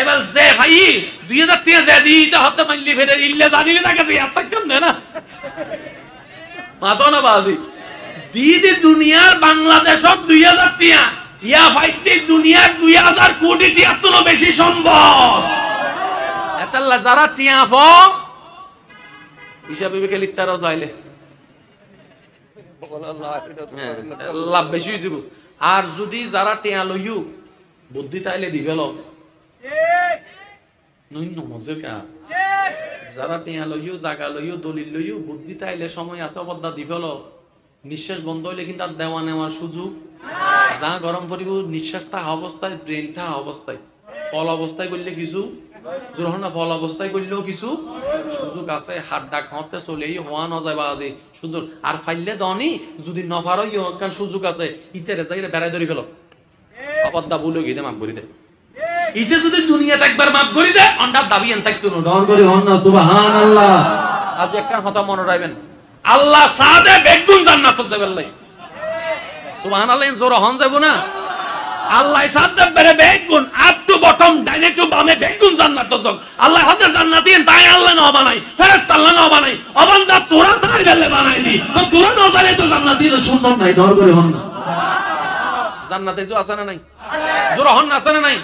এবার যে ভাই 2000 টাকা যে দিতে হতে মাইলে ফিরে ইল্লে জানিলে তাকে দিয়ে আত্মা কেন দেয় না মাতো না বাজি দিদি দুনিয়ার বাংলাদেশ 2000 টাকা ইয়া ফাইতে দুনিয়ার 2000 কোটি টাকা তো বেশি সম্ভব এতাল্লা যারা টিয়া ফ হিসাবে বিকেল ইত্তারও চাইলে লাভ বেশি হয়ে যাব আর যদি যারা টিয়া লইও বুদ্ধি তাইলে ডিভেলপ নইন মজে কা যারা টিয়া লইও জায়গা লইও দলিল লইও বুদ্ধি তাইলে সময় আছে অবদা ডিভেলপ নিঃশ্বাস বন্ধ হইলে কিন্তু আর দেওয়া নেওয়ার সুযোগ যা গরম পড়িব নিঃশ্বাস থাকা অবস্থায় ব্রেন থাকা অবস্থায় ফল অবস্থায় করলে কিছু জোরহনা ফল অবস্থায় করলেও কিছু সুযোগ আছে হাত ডাক হতে চলেই হওয়া ন যাবা আজি সুন্দর আর ফাইলে দনি যদি নফারও কান সুযোগ আছে ইতেরে যাইরে বেড়াই ধরি ফেলো অবদা ভুল হয়ে গিয়ে মাফ করি দে ইতে যদি দুনিয়াতে একবার মাফ করি দে অন্ডার দাবি এন থাকতো না ডর করি হন না সুবহানাল্লাহ আজ একখান কথা মনে রাখবেন আল্লাহ সাদে বেগুন জান্নাতে যাবেন লাই সুবহানাল্লাহ জোর হন যাব না আল্লাহ সাদে বেরে বেগুন আপ টু বটম ডাইনে টু বামে বেগুন জান্নাতে যাও আল্লাহ হতে জান্নাত দেন তাই আল্লাহ না বানাই ফেরেশতা আল্লাহ না বানাই অবান্দা তোরা তাই বেলে বানাইনি তো তোরা না জানে তো জান্নাত দিলে সুন্দর নাই ডর করে হন না জান্নাতে যে আছে না নাই জোর হন আছে না নাই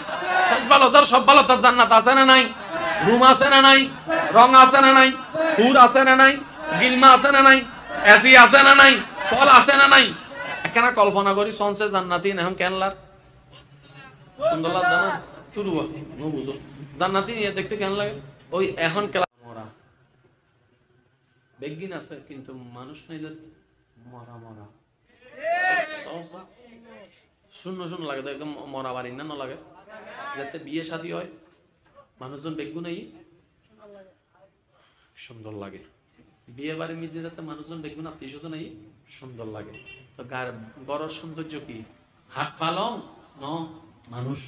সব ভালো যার সব ভালো তার জান্নাত আছে না নাই রুম আছে না নাই রং আছে না নাই হুর আছে না নাই গিলমা আছে না নাই এসি আছে না নাই ফল আছে না নাই একখানা কল্পনা করি সনসে জান্নাতি এখন কেনলার সুন্দর লাগবে না তুরুয়া নো বুঝো জান্নাতি নিয়ে দেখতে কেমন লাগে ওই এখন ক্লাস মরা বেগিন আছে কিন্তু মানুষ নাই যে মরা মরা শূন্য শূন্য লাগে তো একদম মরা বাড়ি না লাগে যাতে বিয়ে শাদী হয় মানুষজন বেগুন নেই সুন্দর লাগে বিয়ে বাড়ির মধ্যে যাতে মানুষজন বেগুন আত্মীয় স্বজন নেই সুন্দর লাগে তো গড়ের সৌন্দর্য কি হাত পালং ন মানুষ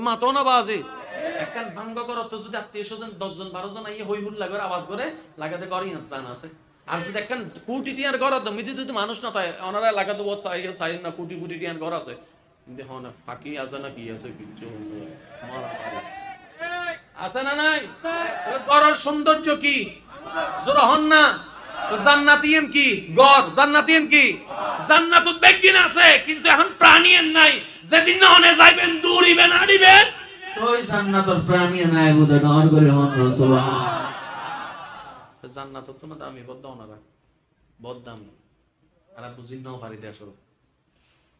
মাতো না বাজে একখান ভাঙ্গ করত যদি আত্মীয় স্বজন 10 জন 12 জন আইয়ে হই হুল লাগে আওয়াজ করে লাগাতে করি না জান আছে আর যদি একখান কোটি টিয়ার ঘর আছে মিজি যদি মানুষ না থাকে ওনারা লাগাতে বহুত চাই না কোটি কোটি টিয়ার ঘর আছে দেখো না ফাঁকি আছে না কি আছে কিছু মারা আছে না নাই গড়ের সৌন্দর্য কি জোরা হন না জান্নাতিয়েন কি গড় জান্নাতিয়েন কি জান্নাতুত বেগিন আছে কিন্তু এখন প্রাণীয়েন নাই যেদিন না হনে যাইবেন দৌড়িবেন আড়িবেন ওই জান্নাতুর প্রাণীয়েন নাই বুদা নর করে হন সুবহান জান্নাতুত তো না দামি বদ্ধ ওনারা বদ দামি আর বুঝিন নাও পারি দে আসলে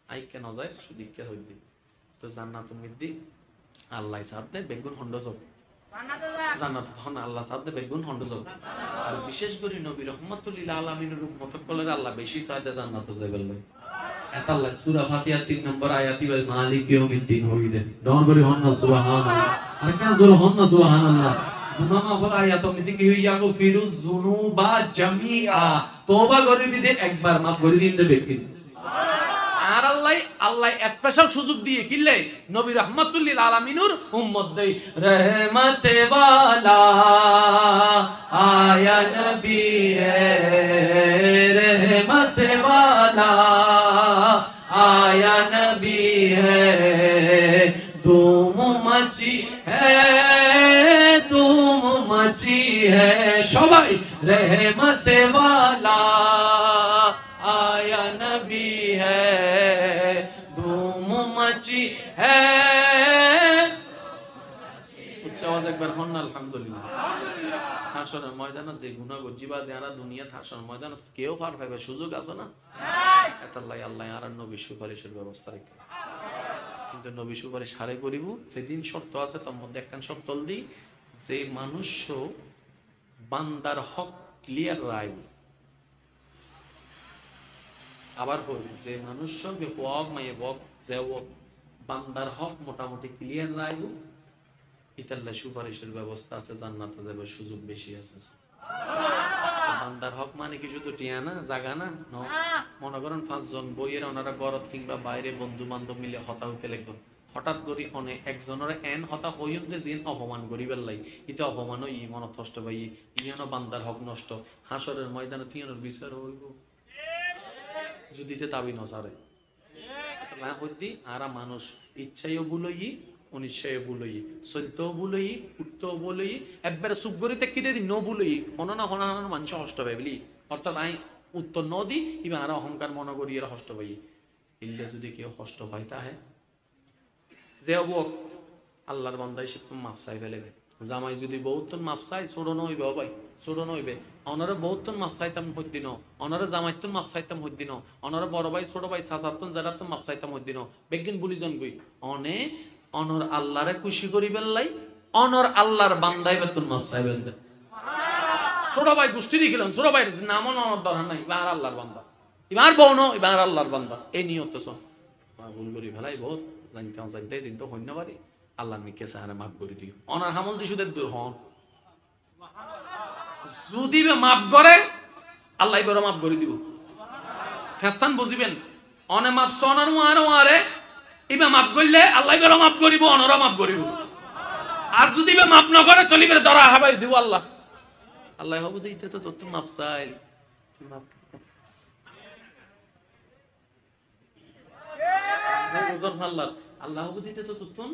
আই কেন যায় শুধু কে হইদি তো জান্নাতুল মিদ্দি আল্লাহ সাথে বেগুন হন্ড যোগ জান্নাত তখন আল্লাহ সাথে বেগুন হন্ড যোগ আর বিশেষ করে নবী রহমাতুল লিল আলামিনের উম্মত কলের আল্লাহ বেশি চাইতে জান্নাতে যাবেন এত আল্লাহ সূরা ফাতিহা 3 নম্বর আয়াতি ওয়াল মালিক ইয়াউমিদ্দিন হইদে ডন করে হন সুবহানাল্লাহ আর কেন জোর হন সুবহানাল্লাহ গুনাহ মাফ আয়াত মধ্যে কি হইয়া গো ফিরুজ যুনুবা জামিআ তওবা করে বিদে একবার মাফ করে দিন দেবে কি আর আল্লাহ স্পেশাল সুযোগ দিয়ে কিলে নবী রাহমাতুল লিল আলামিনুর উম্মত দেই রহমতে ওয়ালা আয়া নবী হে রহমতে ওয়ালা আয়া নবী হে তুম মচি হে তুম মচি হে সবাই রহমতে ওয়ালা आया नबी है धूम मची है उच्च आवाज एक बार होना अल्हम्दुलिल्लाह হাসরের ময়দানে যে গুনাহ গজিবা যারা দুনিয়া হাসরের ময়দানে কেউ পার পাবে সুযোগ আছে না এতাল্লাই আল্লাহ আর নবী সুপারিশের ব্যবস্থা রাখে কিন্তু নবী সুপারিশ হারে করিব সেদিন শর্ত আছে তার মধ্যে একখান শর্ত দি যে মানুষ বান্দার হক ক্লিয়ার রায় আবার বলি যে মানুষ সঙ্গে ওয়াক মাইয়ে ওয়াক যে বান্দার হক মোটামুটি ক্লিয়ার রাখবো ইতাল্লাহ সুপারিশের ব্যবস্থা আছে জান্নাতে যাবে সুযোগ বেশি আছে বান্দার হক মানে কি শুধু টিয়া না জায়গা না মনে করেন 5 জন বইয়ের ওনারা গরত কিংবা বাইরে বন্ধু বান্ধব মিলে হতা হইতে লাগবে হঠাৎ করে অনেক একজনের এন হতা হইতে যেন অপমান করিবার লাই এটা অপমানও ই মনত কষ্ট পাই ইয়ানো বান্দার হক নষ্ট হাসরের ময়দানে তিয়নের বিচার হইব যদি তে দাবি নসারে না হইতি আরা মানুষ ইচ্ছায়ও বুলই অনিচ্ছায়ও বুলই সত্যও বুলই উত্তও বুলই একবারে চুপ করে তেকি দি ন বুলই হননা হননা মানুষ কষ্ট পাই বলি অর্থাৎ আই উত্তর ন দি ইবা আরা অহংকার মনে করি এরা কষ্ট পাই ইল্লে যদি কেউ কষ্ট পাই তাহে যে হবো আল্লাহর বান্দাই সে মাফ চাই ফেলেবে জামাই যদি বহুতন মাফ চাই ছোট নইবে ভাই ছোট নইবে অনারে বহুতন মাফ চাইতাম হইদিন অনারে জামাইতন মাফ চাইতাম হইদিন অনারে বড় ভাই ছোট ভাই চাচাতন যারাতন মাফ চাইতাম হইদিন বেগিন বুলি জন গই অনে অনর আল্লাহরে খুশি করিবেন লাই অনর আল্লাহর বান্দাই বেতন মাফ চাইবেন দে ছোট ভাই গোষ্ঠী দিছিলেন ছোট ভাই নাম অনর দরকার নাই ইবার আল্লাহর বান্দা ইবার বউন ইবার আল্লাহর বান্দা এই নিয়ত সব ভুল করি ফেলাই বহুত জানতে দিন তো হইনা পারি আল্লাহ মিকে সাহারে মাফ করে দিও অনার হামল দি সুদের দূর হন যদি মাফ করে আল্লাহ বড় মাফ করে দিব ফেসান বুঝিবেন অনে মাফ সনার আরে ইবা মাফ করলে আল্লাহ বড় মাফ করিব অনরা মাফ করিব আর যদি মাফ না করে চলিবে ধরা হাবাই দিব আল্লাহ আল্লাহ হবু দিতে তো তোর মাফ চাই তুই মাফ বুঝন আল্লাহ আল্লাহ হবু দিতে তো তোর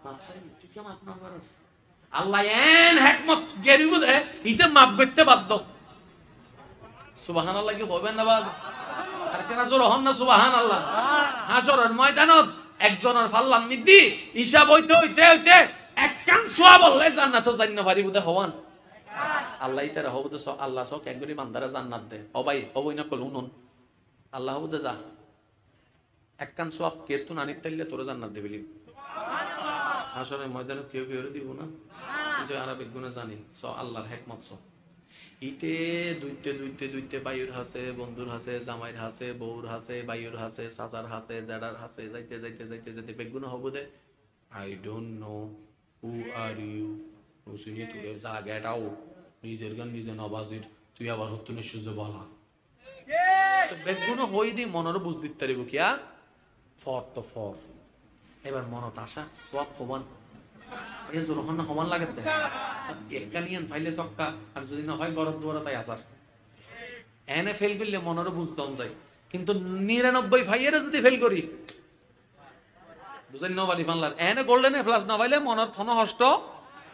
মাফ চাই তুই কি মাফ না করস আল্লাহ এন হিকমত গেরিব দে ইতে মাফ করতে বাধ্য সুবহানাল্লাহ কি হবে না বাজ আর কেন জোর হন না সুবহানাল্লাহ হাজরের ময়দানত একজনের ফাল্লান মিদ্দি হিসাব হইতে হইতে হইতে এক কান সোয়া বললে জান্নাত জান্ন পারিব দে হওয়ান আল্লাহ ইতারা হবু দে আল্লাহ সক একগরি বান্দারা জান্নাত দে ও ভাই ও বইনা কল উনন আল্লাহ হবু দে যা একখান সওয়াব কেরতুন আনিত তাইলে তোরে জান্নাত দিবি হাসরের ময়দানে কেউ কেউ দিব না কিন্তু আরবিক গুণে জানি আল্লাহর হিকমত ইতে দুইতে বাইর হাসে বন্ধুর হাসে জামাইর হাসে বউর হাসে বাইর হাসে চাচার হাসে জেডার হাসে যাইতে বেগুন হবো দে I don't know who are you নুসিনি তুই যা গেট আউট নিজের গান নিজে নবাজির তুই আবার হতুনের সূর্য বলা তো বেগুন হই দি মনের বুঝ দিতে পারিব কিয়া ফর তো ফর এবার মনত আসা সব হবান এই জোরহন সমান লাগে তে একালিয়ান ফাইলে চক্কা আর যদি না হয় গরত দুয়ারা তাই আসার এনে ফেল করলে মনের বুঝতাম যায় কিন্তু 99 ফাইয়ের যদি ফেল করি বুঝেন না বাড়ি বাংলার এনে গোল্ডেন এ প্লাস না পাইলে মনের থন হষ্ট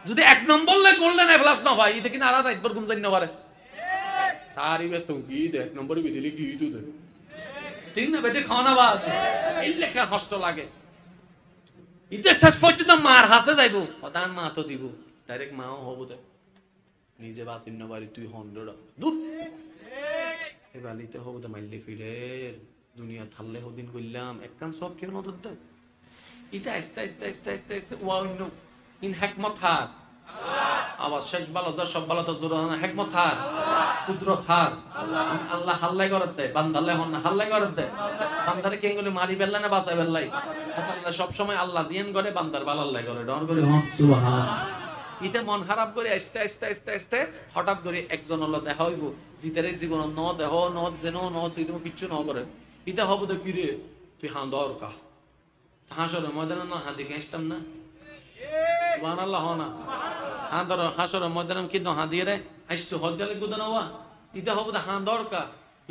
যদি এক নম্বর লে গোল্ডেন এ প্লাস না পাই এটা কিনা আর রাতভর ঘুম যাই না পারে সারি বে তো কি দে এক নম্বরে বিদিলি কি তুই দে ঠিক না বেটে খাওয়া বাদ এই লেখা হষ্ট লাগে ইতে শেষ পর্যন্ত মার হাসে যাইব প্রধান মা তো দিব ডাইরেক্ট মাও হবো দে নিজে বাসিন না বাড়ি তুই 100 দূর এই বালিতে হবো দে মাইলে ফিরে দুনিয়া থাললে হদিন কইলাম একখান সব কেউ নদর দে ইতে আস্তে ওয়াইনো ইন হিকমত হাত আবার শেষ ভালো যা সব ভালো তো জোর না হিকমত হাত কুদরত হাত আল্লাহ হাল্লাই করত দেয় বান্দালে হন না হাল্লাই করত দেয় বান্দারে কেন করে মারি বেল্লা না বাঁচাই বেল্লাই আল্লাহ সব সময় আল্লাহ জিয়ান করে বান্দার ভালো আল্লাহ করে ডর করে হন সুবহান ইতে মন খারাপ করে আস্তে হঠাৎ করে একজন হলো দেখা হইব জিতেরে জীবন ন দেহ ন যেন ন সিনো কিচ্ছু ন করে ইতে হবো তো কি রে তুই হাঁ দরকা হাসরের ময়দানে না হাতি গেছতাম না সুবহানাল্লাহ না হাঁ ধর হাসরের ময়দানে কিন্তু হাঁ দিয়ে রে আইসতো হদ্দালে গুদানো ওয়া ইতে হবো তো হাঁ দরকা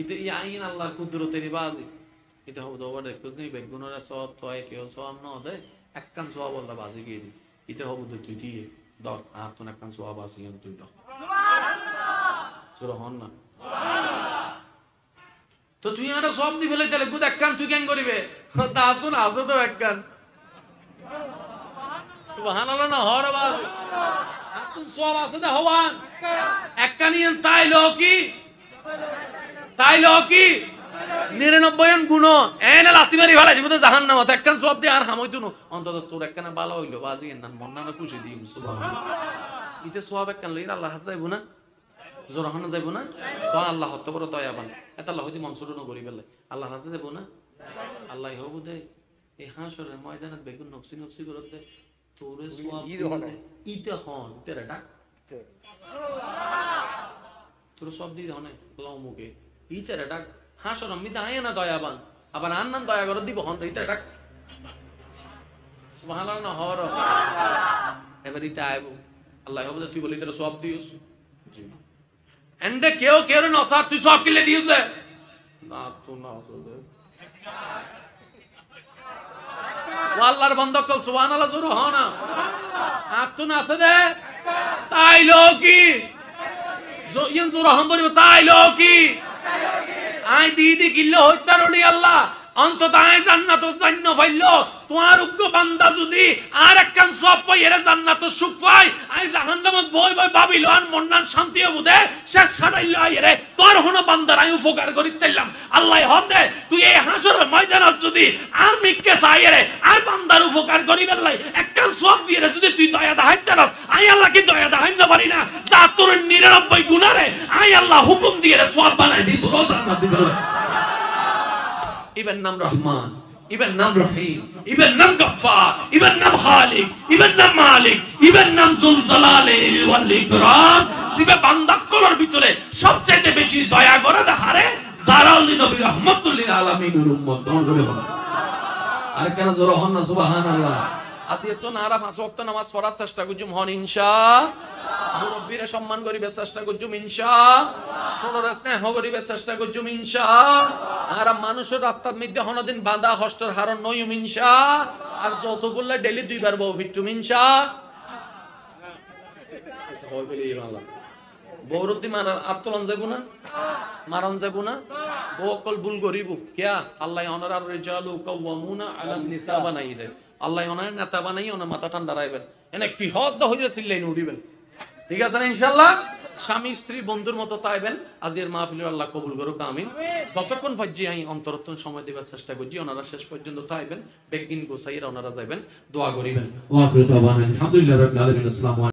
ইতে ই আইন আল্লাহর কুদরতের বাজি ইতে হবো তো ওরে কুজনি বেগুনরা সব তয় কেউ সব না দে একখান সওয়াব আল্লাহ বাজি গিয়ে দি ইতে হবো তো তুই দিয়ে দর আতন একখান সওয়াব আসি তুই দর সুবহানাল্লাহ সুবহান না তো তুই আর সব দি ফেলে তাহলে গুদ একখান তুই কেন করিবে তা তো না আছে তো একখান সুবহানাল্লাহ না হর আওয়াজ তুই সব আছে দে হওয়ান একখানিয়ান তাইলো কি 99 গুণ এনে লাথি মারি ফেলাই দিব তো জাহান্নামে একখান সব দি আর হামইতো না অন্তত তোর একখানা ভালো হইলো বাজি না মন না খুশি দিম সুবহানাল্লাহ ইতে সব একখান লইরা আল্লাহ হাত যাইবো না জোরহান যাইবো না সো আল্লাহ হতে বড় দয়াবান এত আল্লাহ হইতে মনসুর ন করি ফেলে আল্লাহ হাসে যাবো না আল্লাহ হবো দে এই হাসরের ময়দানে বেগুন নফসি করত দে তোরে সওয়াব ইতে হন তেরা ডাক তোর সব দি হনে আল্লাহ মুকে ইতেরা ডাক হাসর আমি দায় না দয়াবান আবার আন্নান দয়া করে দিব হন ইতে ডাক সুবহানাল্লাহ না হর এবার ইতে আইবো আল্লাহ হবো তুই বলি তোর সওয়াব দিস জি এন্ডে কেউ না সাথ তুই সব কিলে দিয়েছে না তো না আসলে আল্লাহর বান্দা কল সুবহানাল্লাহ জোরে হ না আত না আছে দে তাইলো কি জোয়ন জোরে হম বলি তাইলো কি আই দিদি কিল্লো হইতারলি আল্লাহ অন্তত আয় জান্নাত জান্ন পাইলো তোমার উগ্র বান্দা যদি আর একখান সব পাই এর জান্নাত সুখ পাই আই জাহান্নামত বই ভাবিল আর মন্নান শান্তি হবে শেষ ছাড়াইল আইরে তোর হনো বান্দার আই উপকার করিতাইলাম আল্লাহ হদে তুই এই হাসরের ময়দানত যদি আর মিককে চাইরে আর বান্দার উপকার করিবার লাই একখান সব দিয়ে যদি তুই দয়া দাহাইতারস আই আল্লাহ কি দয়া দাহাইন না পারি না যা তোর 99 গুনারে আই আল্লাহ হুকুম দিয়ে সওয়াব বানাই দিব জান্নাত দিব ইবেন নাম রহমান ইবেন নাম রহিম ইবেন নাম গফফার ইবেন নাম খালিক ইবেন নাম মালিক ইবেন নাম যুল জালালি ওয়াল ইকরাম জিবে বান্দা কলর ভিতরে সবচেয়ে বেশি দয়া করে দেখারে জারাউলি নবী রাহমাতুল লিল আলামিনের উম্মত ধরে বলা আর কেন জোরে হন না সুবহানাল্লাহ আজি তো নারা 5 ওয়াক্ত নামাজ পড়ার চেষ্টা করজুম হন ইনশাআল্লাহ মুরব্বিরে সম্মান করিবে চেষ্টা করজুম ইনশাআল্লাহ ছোটরা স্নেহ করিবে চেষ্টা করজুম ইনশাআল্লাহ আর মানুষের রাস্তার মধ্যে হনদিন বাঁধা হস্টের হারণ নয়ুম ইনশাআল্লাহ আর যতগুলা ডেইলি দুইবার বউ ফিটুম ইনশাআল্লাহ হয় বলি ভালো বৌরতি মারার আত্তলন যাব না মারন যাব না বকল বুল গরিব কিয়া আল্লাহ অনার রিজালু কাওয়ামুনা আলান নিসা বানাই দে আল্লাহ ওনার নেতা বানাই ওনার মাথা ঠান্ডা রাখবেন এনে কি হদ হইলে চিল্লাই উড়িবেন ঠিক আছে না ইনশাআল্লাহ স্বামী স্ত্রী বন্ধুর মতো তাইবেন। আজকের মাহফিলের আল্লাহ কবুল করুক, আমিন। যতক্ষণ পর্যন্ত আমি অন্তরত্ন সময় দেবার চেষ্টা করছি, ওনারা শেষ পর্যন্ত তাইবেন, বেগদিন গোসাইয়ের ওনারা যাইবেন, দোয়া করিবেন। ওয়া আখিরু দাওয়ানা আলহামদুলিল্লাহি রাব্বিল আলামিন। আসসালামু আলাইকুম।